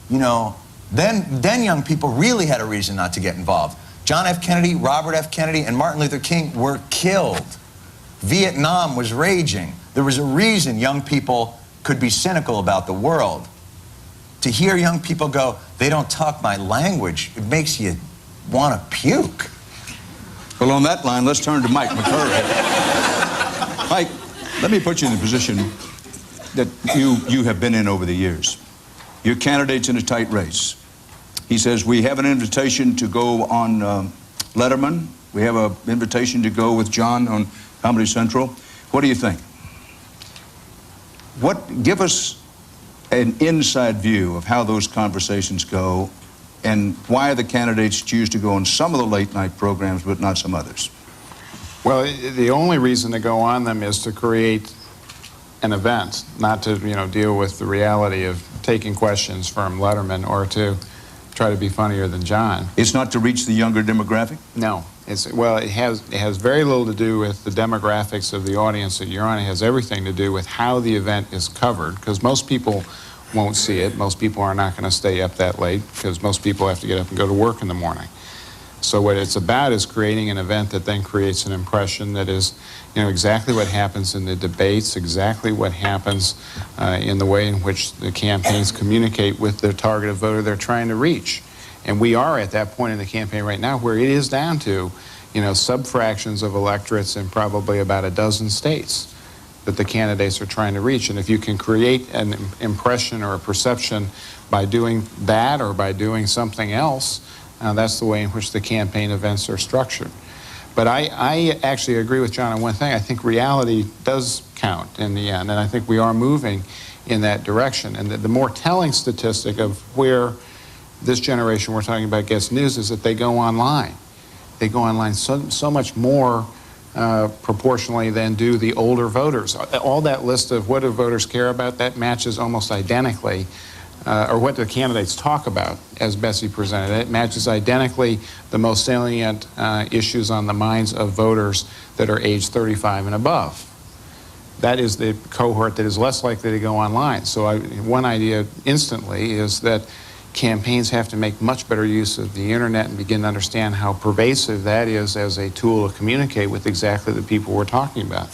You know, then young people really had a reason not to get involved. John F. Kennedy, Robert F. Kennedy, and Martin Luther King were killed. Vietnam was raging. There was a reason young people could be cynical about the world. To hear young people go, they don't talk my language, it makes you want to puke. Well, on that line, let's turn to Mike McCurry. Mike, let me put you in the position that you have been in over the years. Your candidate's in a tight race. He says, we have an invitation to go on Letterman. We have an invitation to go with John on Comedy Central. What do you think? Give us an inside view of how those conversations go and why the candidates choose to go on some of the late night programs but not some others. Well, the only reason to go on them is to create an event, not to, you know, deal with the reality of taking questions from Letterman or to try to be funnier than John. It's not to reach the younger demographic? No. Well, it has very little to do with the demographics of the audience that you're on. It has everything to do with how the event is covered, because most people won't see it. Most people are not going to stay up that late because most people have to get up and go to work in the morning. So what it's about is creating an event that then creates an impression that is, you know, exactly what happens in the debates, exactly what happens in the way in which the campaigns communicate with the targeted voter they're trying to reach. And we are at that point in the campaign right now where it is down to, you know, sub-fractions of electorates in probably about a dozen states that the candidates are trying to reach. And if you can create an impression or a perception by doing that or by doing something else, that's the way in which the campaign events are structured. But I actually agree with John on one thing. I think reality does count in the end, and I think we are moving in that direction. And the more telling statistic of where this generation we're talking about gets news is that they go online. They go online so much more proportionally than do the older voters. All that list of what do voters care about, that matches almost identically, or what the candidates talk about, as Bessie presented it, matches identically the most salient issues on the minds of voters that are age 35 and above. That is the cohort that is less likely to go online. So one idea instantly is that campaigns have to make much better use of the internet and begin to understand how pervasive that is as a tool to communicate with exactly the people we're talking about.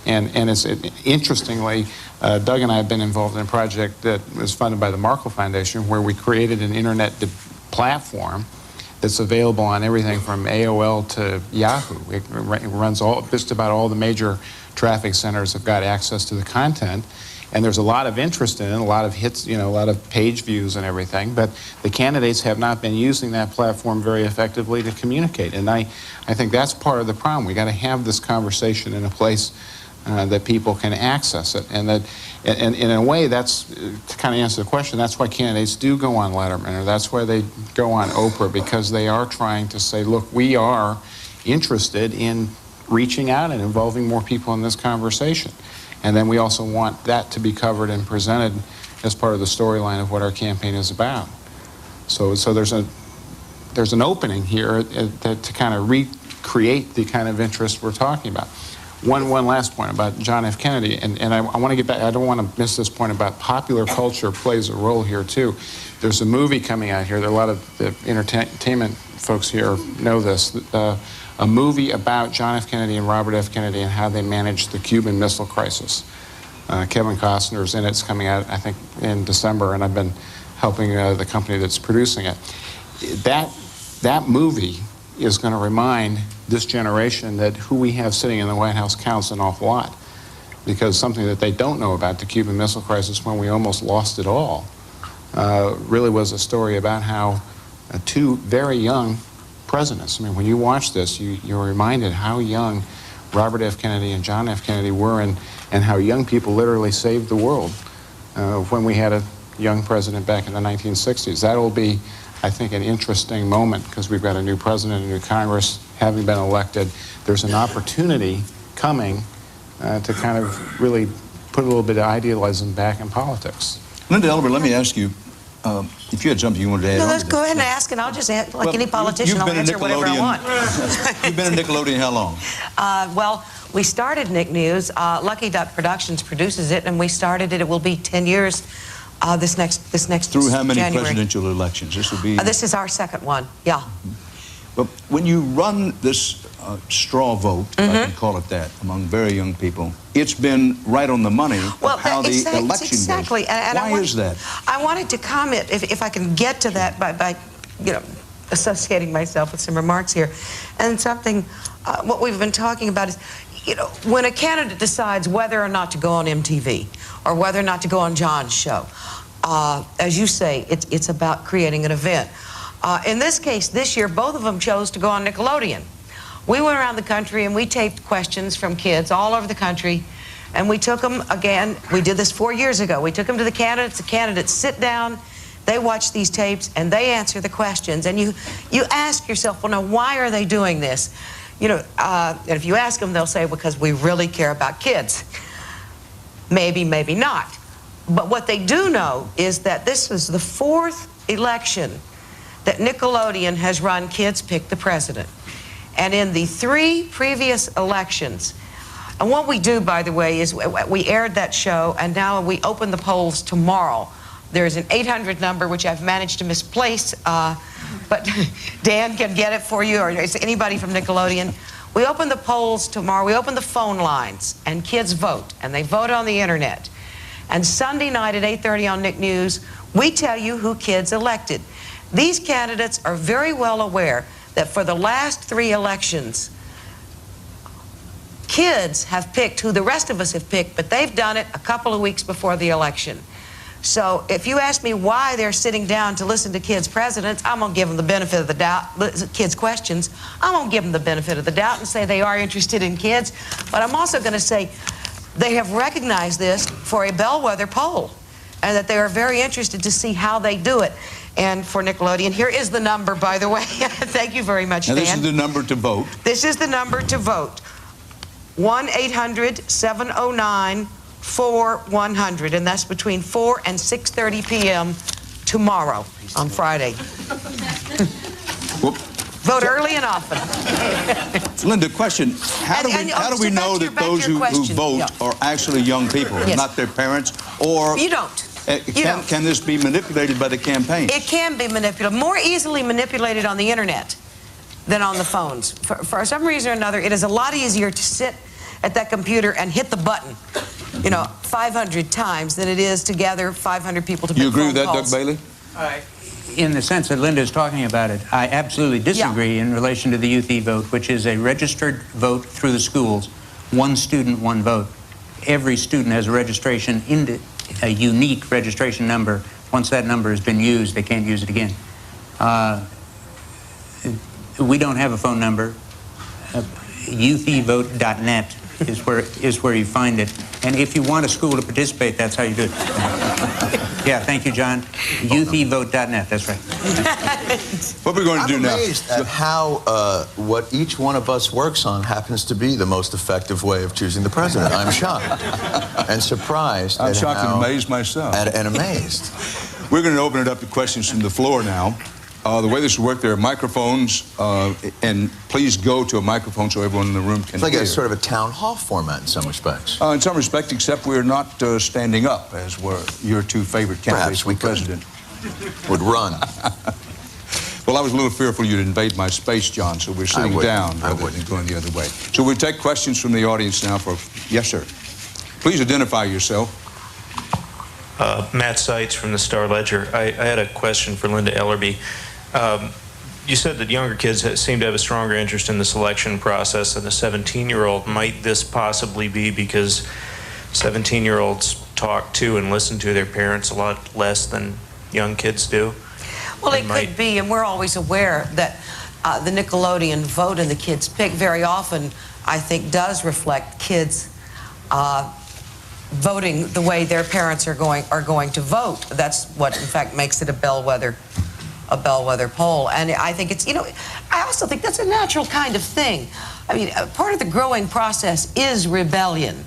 And it's interestingly, Doug and I have been involved in a project that was funded by the Markle Foundation where we created an internet platform that's available on everything from AOL to Yahoo. It runs just about all the major traffic centers have got access to the content. And there's a lot of interest in it, a lot of hits, you know, a lot of page views and everything, but the candidates have not been using that platform very effectively to communicate. And I think that's part of the problem. We got to have this conversation in a place that people can access it. And in a way, that's, to kind of answer the question, that's why candidates do go on Letterman, or that's why they go on Oprah, because they are trying to say, look, we are interested in reaching out and involving more people in this conversation. And then we also want that to be covered and presented as part of the storyline of what our campaign is about. So there's an opening here to kind of recreate the kind of interest we're talking about. One last point about John F. Kennedy, and I want to get back, I don't want to miss this point about popular culture plays a role here too. There's a movie coming out here, there are a lot of the entertainment folks here know this, a movie about John F. Kennedy and Robert F. Kennedy and how they managed the Cuban Missile Crisis. Kevin Costner's in it. It's coming out, I think, in December, and I've been helping the company that's producing it. That movie is going to remind this generation that who we have sitting in the White House counts an awful lot, because something that they don't know about the Cuban Missile Crisis, when we almost lost it all, really was a story about how two very young presidents. I mean, when you watch this, you're reminded how young Robert F. Kennedy and John F. Kennedy were, and how young people literally saved the world when we had a young president back in the 1960s. That'll be, I think, an interesting moment, because we've got a new president, a new Congress, having been elected. There's an opportunity coming to kind of really put a little bit of idealism back in politics. Linda Elbert, let me ask you, if you had something you wanted to add No, on let's to go this. ahead and ask, and I'll just answer, like Well, any politician, I'll answer whatever I want. You've been in Nickelodeon how long? Well, we started Nick News. Lucky Duck Productions produces it, and we started it. It will be 10 years this next Through how many January. presidential elections? This will be... This is our second one, yeah. But when you run this straw vote, if I can call it that, among very young people, it's been right on the money of how the election exactly. goes. And Why is that? I wanted to comment, if I can get to that by you know, associating myself with some remarks here. And something, what we've been talking about is, you know, when a candidate decides whether or not to go on MTV or whether or not to go on John's show, as you say, it's about creating an event. In this case, this year, both of them chose to go on Nickelodeon. We went around the country and we taped questions from kids all over the country, and we took them, again, we did this 4 years ago. We took them to the candidates sit down, they watch these tapes, and they answer the questions. And you ask yourself, well, now, why are they doing this? You know, and if you ask them, they'll say, because we really care about kids. Maybe, maybe not. But what they do know is that this is the 4th election that Nickelodeon has run Kids Pick the President. And in the 3 previous elections, and what we do, by the way, is we aired that show, and now we open the polls tomorrow. There's an 800 number, which I've managed to misplace, but Dan can get it for you, or is anybody from Nickelodeon. We open the polls tomorrow. We open the phone lines, and kids vote, and they vote on the internet. And Sunday night at 8:30 on Nick News, we tell you who kids elected. These candidates are very well aware that for the last 3 elections, kids have picked who the rest of us have picked, but they've done it a couple of weeks before the election. So if you ask me why they're sitting down to listen to kids' presidents, I'm going to give them the benefit of the doubt, kids' questions. I'm going to give them the benefit of the doubt and say they are interested in kids. But I'm also going to say they have recognized this for a bellwether poll, and that they are very interested to see how they do it. And for Nickelodeon, here is the number, by the way. Thank you very much, Dan. Now, this is the number to vote. This is the number to vote. 1-800-709-4100, and that's between 4 and 6:30 p.m. tomorrow, on Friday. Vote early and often. Linda, question. How do we know that those who vote are actually young people, not their parents? Or you don't. Can this be manipulated by the campaign? It can be manipulated, more easily manipulated on the internet than on the phones. For some reason or another, it is a lot easier to sit at that computer and hit the button, you know, 500 times than it is to gather 500 people to make phone calls. You agree with that, Doug Bailey? In the sense that Linda is talking about it, I absolutely disagree in relation to the Youth e-Vote, which is a registered vote through the schools, 1 student, 1 vote. every student has a registration, a unique registration number. Once that number has been used, they can't use it again. We don't have a phone number. Youthevote.net is where you find it. And if you want a school to participate, that's how you do it. Yeah, thank you, John. Youthevote.net, that's right. What we're going to do now... I'm amazed at how what each one of us works on happens to be the most effective way of choosing the president. I'm shocked and surprised. I'm shocked and amazed myself. And amazed. We're going to open it up to questions from the floor now. The way this will work, there are microphones, and please go to a microphone so everyone in the room can It's like hear. a sort of a town hall format in some respects. In some respects, except we're not standing up, as were your two favorite candidates for president. Would run. Well, I was a little fearful you'd invade my space, John, so we're sitting down rather than going the other way. So we'll take questions from the audience now for... Yes, sir. Please identify yourself. Matt Seitz from the Star-Ledger. I had a question for Linda Ellerby. You said that younger kids seem to have a stronger interest in the selection process than a 17-year-old. Might this possibly be because 17-year-olds talk to and listen to their parents a lot less than young kids do? Well, it could be, and we're always aware that the Nickelodeon vote and the kids pick very often, I think, does reflect kids voting the way their parents are going to vote. That's what, in fact, makes it a bellwether poll. And I think it's, I also think that's a natural kind of thing. I mean, part of the growing process is rebellion.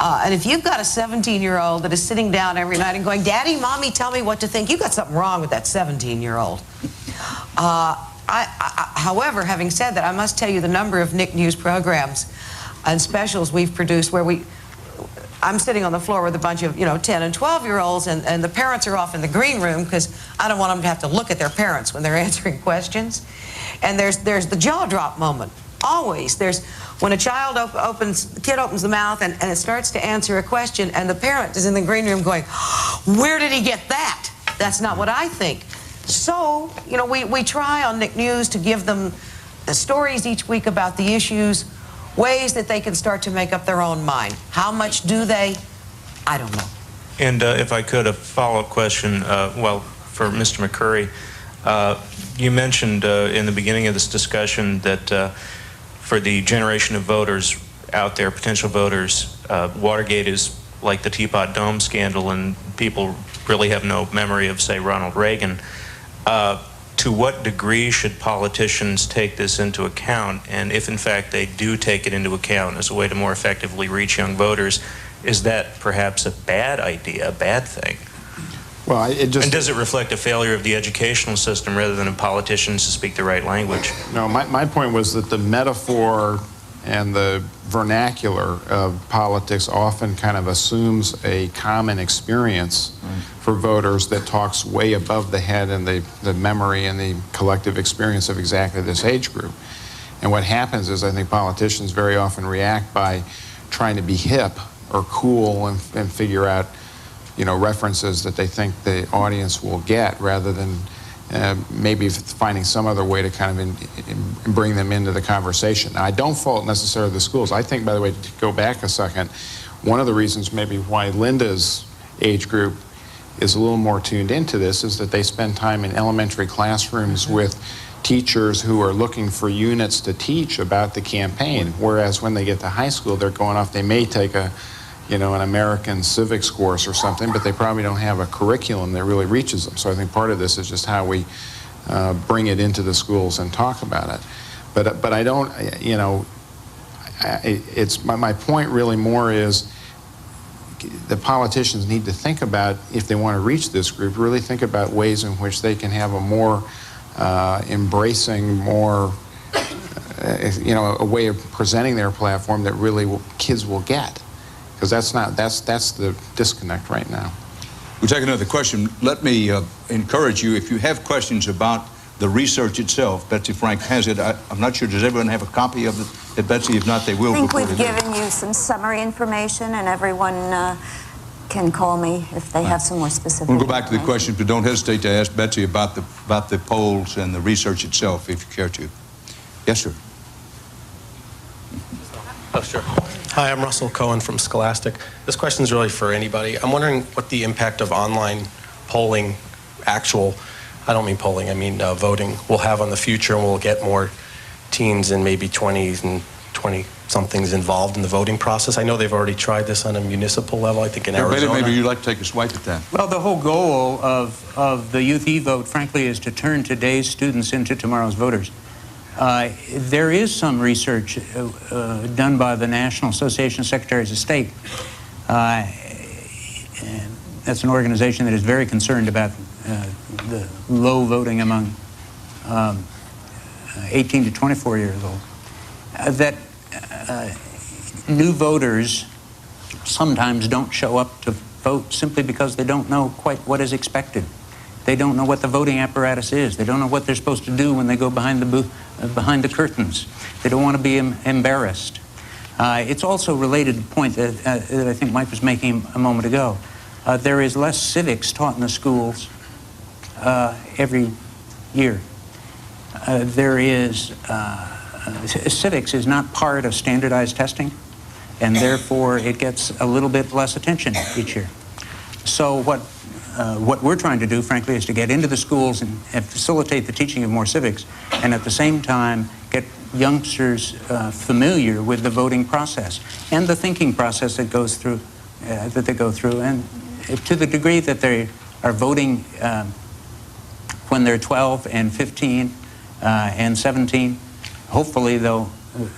And if you've got a 17-year-old that is sitting down every night and going, Daddy, Mommy, tell me what to think, you've got something wrong with that 17-year-old. However, having said that, I must tell you the number of Nick News programs and specials we've produced where I'm sitting on the floor with a bunch of, 10 and 12-year-olds, and the parents are off in the green room because I don't want them to have to look at their parents when they're answering questions. And there's the jaw drop moment. Always. There's when a kid opens the mouth and it starts to answer a question, and the parent is in the green room going, where did he get that? That's not what I think. So, we try on Nick News to give them the stories each week about the issues, ways that they can start to make up their own mind. How much do they? I don't know. And if I could, a follow-up question, for Mr. McCurry. You mentioned in the beginning of this discussion that for the generation of voters out there, potential voters, Watergate is like the Teapot Dome scandal, and people really have no memory of, say, Ronald Reagan. To what degree should politicians take this into account? And if, in fact, they do take it into account as a way to more effectively reach young voters, is that perhaps a bad idea, a bad thing? Well, and does it reflect a failure of the educational system rather than of politicians to speak the right language? No, my point was that the metaphor and the vernacular of politics often kind of assumes a common experience for voters that talks way above the head and the memory and the collective experience of exactly this age group. And what happens is I think politicians very often react by trying to be hip or cool and figure out references that they think the audience will get, rather than maybe finding some other way to kind of bring them into the conversation. Now, I don't fault necessarily the schools. I think, by the way, to go back a second, one of the reasons maybe why Linda's age group is a little more tuned into this is that they spend time in elementary classrooms with teachers who are looking for units to teach about the campaign, whereas when they get to high school, they're going off, they may take an American civics course or something, but they probably don't have a curriculum that really reaches them. So I think part of this is just how we bring it into the schools and talk about it. But I don't, it's my point really more is the politicians need to think about, if they want to reach this group, really think about ways in which they can have a more embracing, more, a way of presenting their platform that really kids will get. Because that's the disconnect right now. We'll take another question. Let me encourage you, if you have questions about the research itself, Betsy Frank has it. I'm not sure, does everyone have a copy of it? Betsy, if not, they will. I think we've given you some summary information, and everyone can call me if they have some more specific We'll go back to the question, but don't hesitate to ask Betsy about the polls and the research itself, if you care to. Yes, sir. Oh, sure. Hi, I'm Russell Cohen from Scholastic. This question is really for anybody. I'm wondering what the impact of online polling, I don't mean polling, I mean voting, will have on the future, and we'll get more teens and maybe 20s and 20-somethings involved in the voting process. I know they've already tried this on a municipal level, I think in Arizona. Maybe you'd like to take a swipe at that. Well, the whole goal of the Youth e-Vote, frankly, is to turn today's students into tomorrow's voters. There is some research done by the National Association of Secretaries of State. That's an organization that is very concerned about the low voting among 18 to 24 years old. That new voters sometimes don't show up to vote simply because they don't know quite what is expected. They don't know what the voting apparatus is. They don't know what they're supposed to do when they go behind behind the curtains. They don't want to be embarrassed. It's also related to the point that I think Mike was making a moment ago. There is less civics taught in the schools every year. Civics is not part of standardized testing, and therefore it gets a little bit less attention each year. So what we're trying to do, frankly, is to get into the schools and facilitate the teaching of more civics, and at the same time get youngsters familiar with the voting process and the thinking process that goes through, that they go through, and to the degree that they are voting when they're 12 and 15 and 17. Hopefully they'll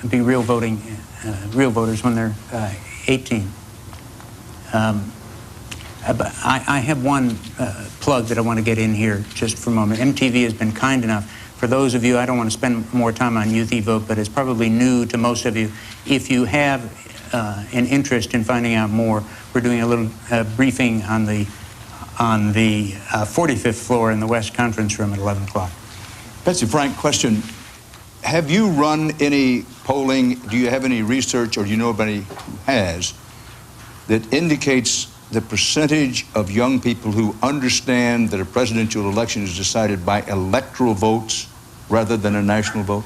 be real voters when they're 18. But I have one plug that I want to get in here just for a moment. MTV has been kind enough. For those of you, I don't want to spend more time on Youth e-Vote, but it's probably new to most of you. If you have an interest in finding out more, we're doing a little briefing on the 45th floor in the West Conference Room at 11 o'clock. Betsy Frank, question. Have you run any polling, do you have any research, or do you know of anybody who has, that indicates the percentage of young people who understand that a presidential election is decided by electoral votes rather than a national vote?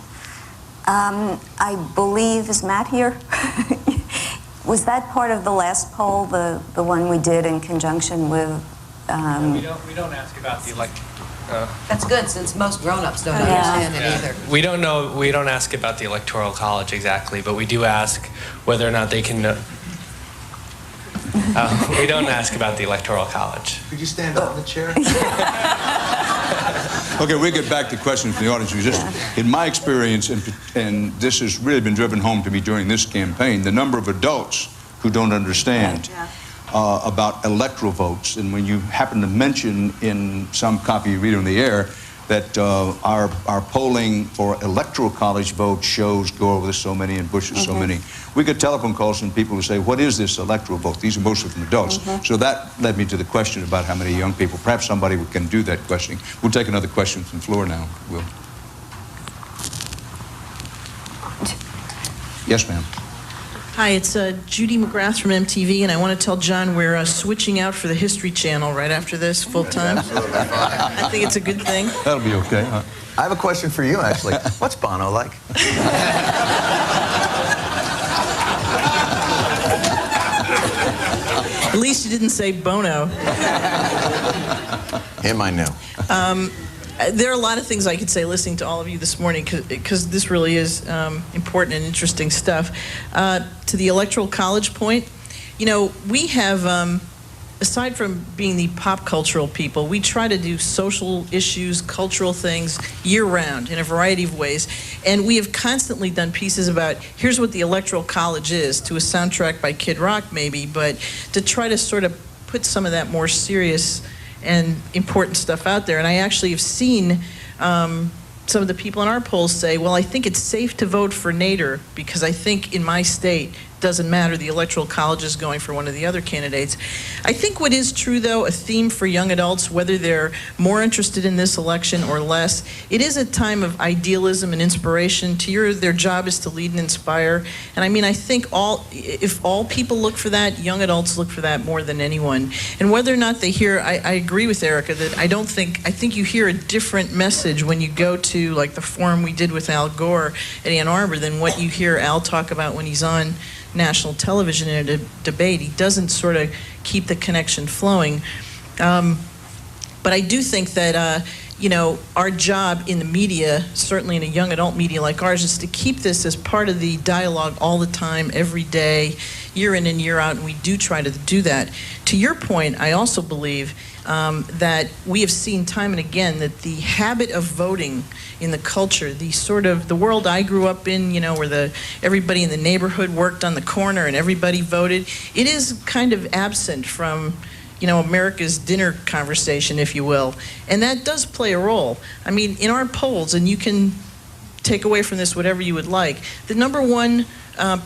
I believe, is Matt here? Was that part of the last poll, the one we did in conjunction with... we don't ask about the election. That's good, since most grown-ups don't understand it either. We don't ask about the Electoral College exactly, but we do ask whether or not they can... we don't ask about the Electoral College. Could you stand up in the chair? Okay, we'll get back to questions from the audience. Just, in my experience, and this has really been driven home to me during this campaign, the number of adults who don't understand about electoral votes, and when you happen to mention in some copy you read on the air that our polling for electoral college votes shows Gore with so many and Bush with so many. We get telephone calls from people who say, what is this electoral vote? These are mostly from adults. So that led me to the question about how many young people. Perhaps somebody can do that questioning. We'll take another question from the floor now. Yes, ma'am. Hi, it's Judy McGrath from MTV, and I want to tell John we're switching out for the History Channel right after this, full time. I think it's a good thing. That'll be okay. I have a question for you, actually. What's Bono like? At least you didn't say Bono. Him I know. There are a lot of things I could say listening to all of you this morning, because this really is important and interesting stuff. To the Electoral College point, you know, we have, aside from being the pop cultural people, we try to do social issues, cultural things year-round in a variety of ways. And we have constantly done pieces about, here's what the Electoral College is, to a soundtrack by Kid Rock maybe, but to try to sort of put some of that more serious and important stuff out there. And I actually have seen some of the people in our polls say, well, I think it's safe to vote for Nader because I think in my state doesn't matter. The Electoral College is going for one of the other candidates. I think what is true, though, a theme for young adults, whether they're more interested in this election or less, it is a time of idealism and inspiration. Their job is to lead and inspire. And I mean, I think if all people look for that, young adults look for that more than anyone. And whether or not they hear, I agree with Erica that I think you hear a different message when you go to like the forum we did with Al Gore at Ann Arbor than what you hear Al talk about when he's on national television in a debate. He doesn't sort of keep the connection flowing. But I do think that, our job in the media, certainly in a young adult media like ours, is to keep this as part of the dialogue all the time, every day, year in and year out, and we do try to do that. To your point, I also believe that we have seen time and again that the habit of voting in the culture, the world I grew up in, where everybody in the neighborhood worked on the corner and everybody voted, it is kind of absent from America's dinner conversation, if you will. And that does play a role. I mean, in our polls, and you can take away from this whatever you would like, the number one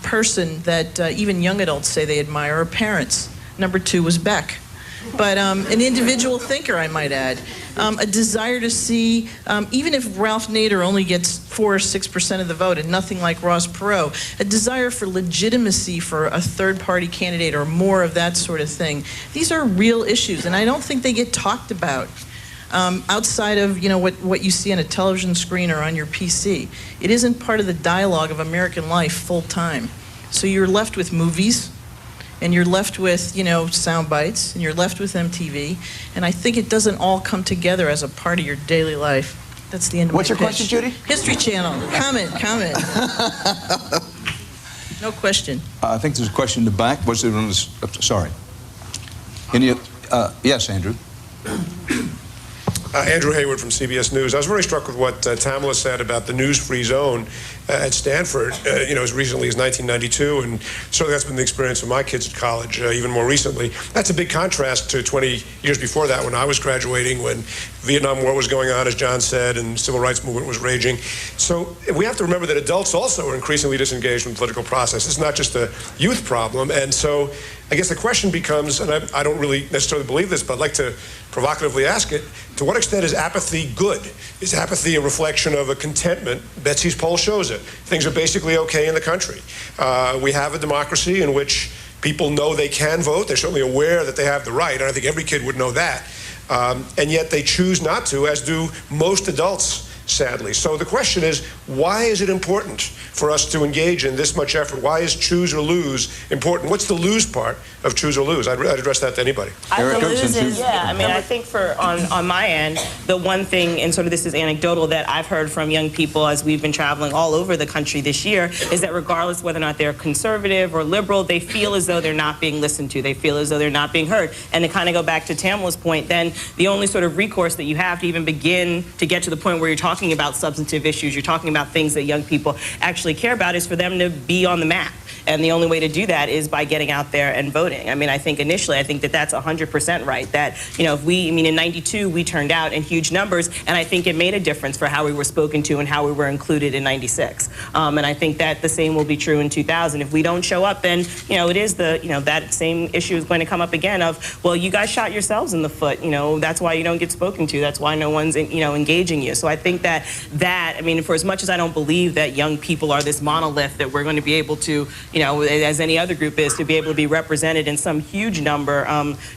person that even young adults say they admire are parents. Number 2 was Beck. But an individual thinker, I might add. A desire to see, even if Ralph Nader only gets 4 or 6% of the vote and nothing like Ross Perot, a desire for legitimacy for a third-party candidate or more of that sort of thing. These are real issues, and I don't think they get talked about outside of what you see on a television screen or on your PC. It isn't part of the dialogue of American life full-time. So you're left with movies, and you're left with, sound bites, and you're left with MTV, and I think it doesn't all come together as a part of your daily life. That's the end of my pitch. What's your question, Judy? History Channel. Comment. No question. I think there's a question in the back. Was it on this? Sorry. Yes, Andrew. Andrew Hayward from CBS News. I was very struck with what Tamala said about the news-free zone at Stanford, as recently as 1992, and certainly that's been the experience of my kids at college, even more recently. That's a big contrast to 20 years before that, when I was graduating, when Vietnam War was going on, as John said, and the civil rights movement was raging. So we have to remember that adults also are increasingly disengaged from the political process. It's not just a youth problem, and so I guess the question becomes, and I don't really necessarily believe this, but I'd like to provocatively ask it, to what extent is apathy good? Is apathy a reflection of a contentment? Betsy's poll shows it. Things are basically okay in the country. We have a democracy in which people know they can vote. They're certainly aware that they have the right, and I think every kid would know that. And yet they choose not to, as do most adults, sadly. So the question is, why is it important for us to engage in this much effort? Why is choose or lose important? What's the lose part of choose or lose? I'd address that to anybody. The lose is, I think on my end, the one thing, and sort of this is anecdotal, that I've heard from young people as we've been traveling all over the country this year, is that regardless whether or not they're conservative or liberal, they feel as though they're not being listened to. They feel as though they're not being heard. And to kind of go back to Tamala's point, then the only sort of recourse that you have to even begin to get to the point where you're talking about substantive issues, you're talking about things that young people actually care about, is for them to be on the map. And the only way to do that is by getting out there and voting. I mean, I think initially, I think that that's 100% right. That, in 92, we turned out in huge numbers, and I think it made a difference for how we were spoken to and how we were included in 96. And I think that the same will be true in 2000. If we don't show up, then, it is that same issue is going to come up again of, well, you guys shot yourselves in the foot. That's why you don't get spoken to. That's why no one's, engaging you. So I think that, for as much as I don't believe that young people are this monolith that we're going to be able to, as any other group is, to be able to be represented in some huge number,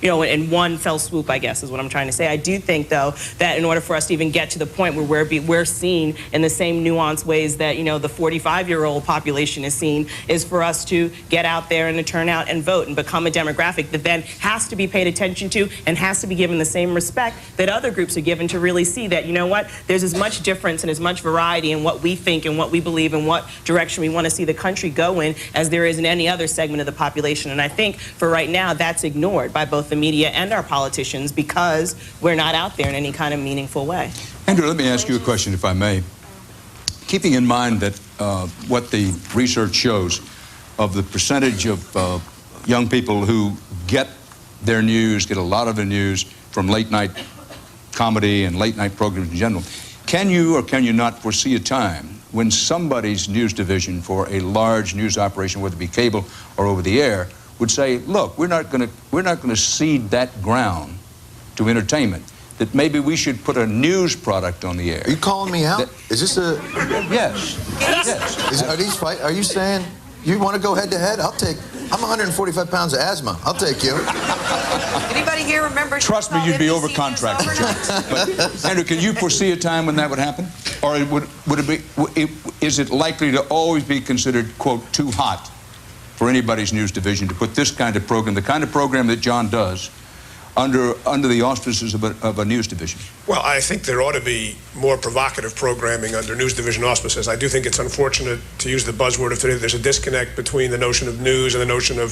in one fell swoop, I guess, is what I'm trying to say. I do think, though, that in order for us to even get to the point where we're seen in the same nuanced ways that, the 45-year-old population is seen, is for us to get out there and to turn out and vote and become a demographic that then has to be paid attention to and has to be given the same respect that other groups are given, to really see that, there's as much difference and as much variety in what we think and what we believe and what direction we want to see the country go in as there is in any other segment of the population. And I think for right now, that's ignored by both the media and our politicians because we're not out there in any kind of meaningful way. Andrew, let me ask you a question, if I may. Keeping in mind that what the research shows of the percentage of young people who get their news, get a lot of the news from late-night comedy and late-night programs in general, can you or can you not foresee a time when somebody's news division for a large news operation, whether it be cable or over the air, would say, look, we're not going to cede that ground to entertainment, that maybe we should put a news product on the air. Are you calling me out? Is this a... Yes. Yes. Are you saying you want to go head-to-head? I'll take... I'm 145 pounds of asthma. I'll take you. Anybody here remember? Trust me, you'd be overcontracted, Joe. But, Andrew, can you foresee a time when that would happen? Or would it be... Is it likely to always be considered, quote, too hot for anybody's news division to put this kind of program, the kind of program that John does, under the auspices of a news division? Well, I think there ought to be more provocative programming under news division auspices. I do think it's unfortunate, to use the buzzword of today, there's a disconnect between the notion of news and the notion of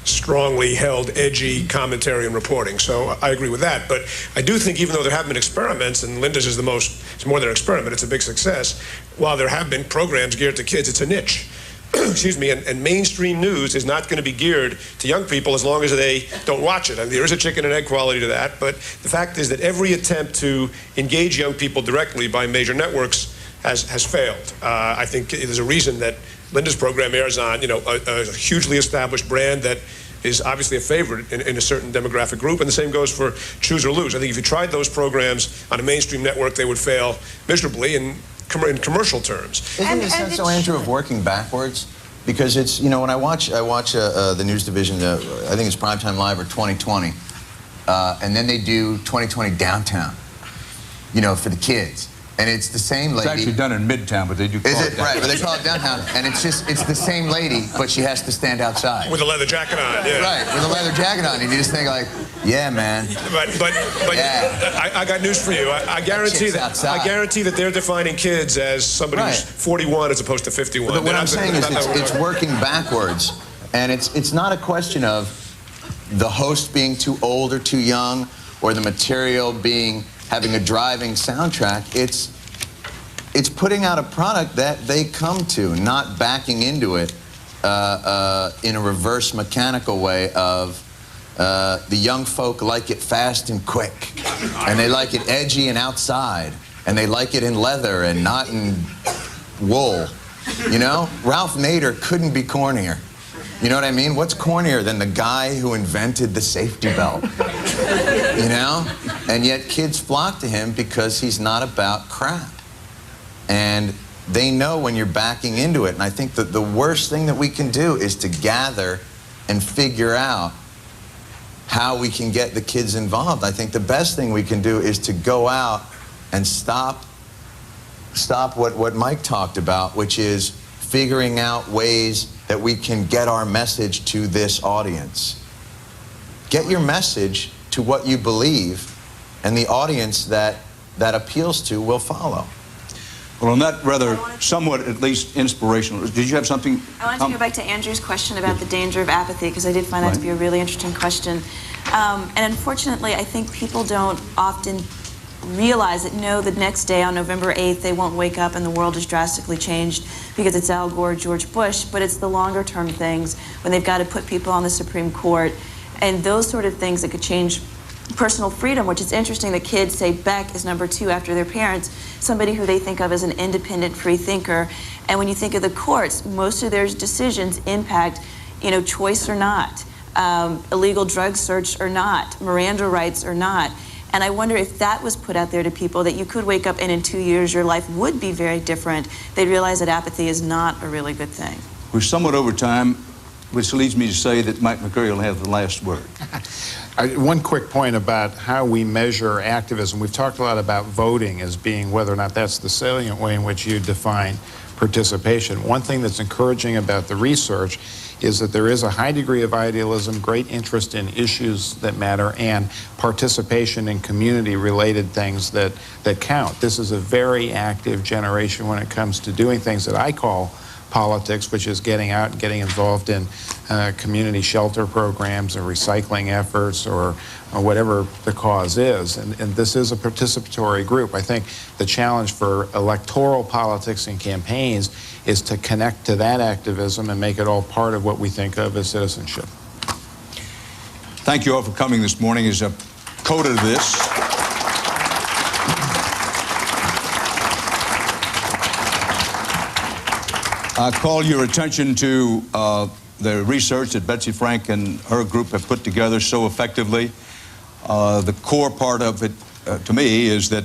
strongly held, edgy commentary and reporting. So I agree with that. But I do think, even though there have been experiments, and Linda's is it's more than an experiment, it's a big success, while there have been programs geared to kids, it's a niche. Excuse me, and mainstream news is not going to be geared to young people as long as they don't watch it. I mean, there is a chicken and egg quality to that, but the fact is that every attempt to engage young people directly by major networks has failed. I think there's a reason that Linda's program airs on, a hugely established brand that is obviously a favorite in a certain demographic group, and the same goes for Choose or Lose. I think if you tried those programs on a mainstream network, they would fail miserably in commercial terms. Isn't it essential, Andrew, of working backwards? Because it's, when I watch the news division, I think it's Primetime Live or 2020, and then they do 2020 Downtown, for the kids. And it's the same lady. It's actually done in Midtown, but they do call it Downtown. Right, but they call it Downtown. And it's the same lady, but she has to stand outside. With a leather jacket on, yeah. Right, with a leather jacket on. And you just think like, yeah, man. But yeah. I got news for you. I guarantee that they're defining kids as somebody who's 41 as opposed to 51. But what I'm saying is it's working backwards. And it's not a question of the host being too old or too young, or the material having a driving soundtrack. It's putting out a product that they come to, not backing into it in a reverse mechanical way of the young folk like it fast and quick, and they like it edgy and outside, and they like it in leather and not in wool. Ralph Nader couldn't be cornier. You know what I mean? What's cornier than the guy who invented the safety belt? And yet kids flock to him because he's not about crap. And they know when you're backing into it. And I think that the worst thing that we can do is to gather and figure out how we can get the kids involved. I think the best thing we can do is to go out and stop what Mike talked about, which is figuring out ways that we can get our message to this audience. Get your message to what you believe, and the audience that appeals to will follow. Well, on that rather somewhat at least inspirational, did you have something? I wanted to go back to Andrew's question about the danger of apathy, because I did find that to be a really interesting question. And unfortunately, I think people don't often realize that, no, the next day on November 8th, they won't wake up and the world has drastically changed because it's Al Gore or George Bush, but it's the longer term things when they've got to put people on the Supreme Court and those sort of things that could change personal freedom, which is interesting that kids say Beck is number 2 after their parents, somebody who they think of as an independent free thinker. And when you think of the courts, most of their decisions impact, choice or not, illegal drug search or not, Miranda rights or not. And I wonder if that was put out there to people, that you could wake up and in 2 years your life would be very different. They'd realize that apathy is not a really good thing. We're somewhat over time, which leads me to say that Mike McCurry will have the last word. One quick point about how we measure activism. We've talked a lot about voting as being whether or not that's the salient way in which you define participation. One thing that's encouraging about the research is that there is a high degree of idealism, great interest in issues that matter, and participation in community-related things that count. This is a very active generation when it comes to doing things that I call politics, which is getting out and getting involved in community shelter programs or recycling efforts or whatever the cause is. And this is a participatory group. I think the challenge for electoral politics and campaigns is to connect to that activism and make it all part of what we think of as citizenship. Thank you all for coming this morning. As a coda to this, I call your attention to the research that Betsy Frank and her group have put together so effectively. The core part of it, to me, is that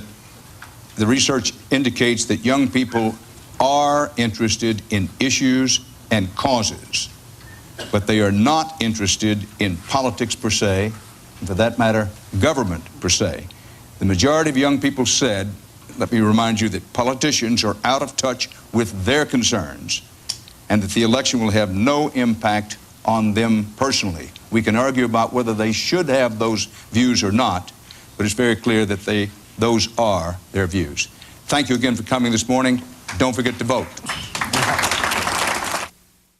the research indicates that young people are interested in issues and causes, but they are not interested in politics per se, and for that matter, government per se. The majority of young people said, let me remind you, that politicians are out of touch with their concerns and that the election will have no impact on them personally. We can argue about whether they should have those views or not, but it's very clear that those are their views. Thank you again for coming this morning. Don't forget to vote.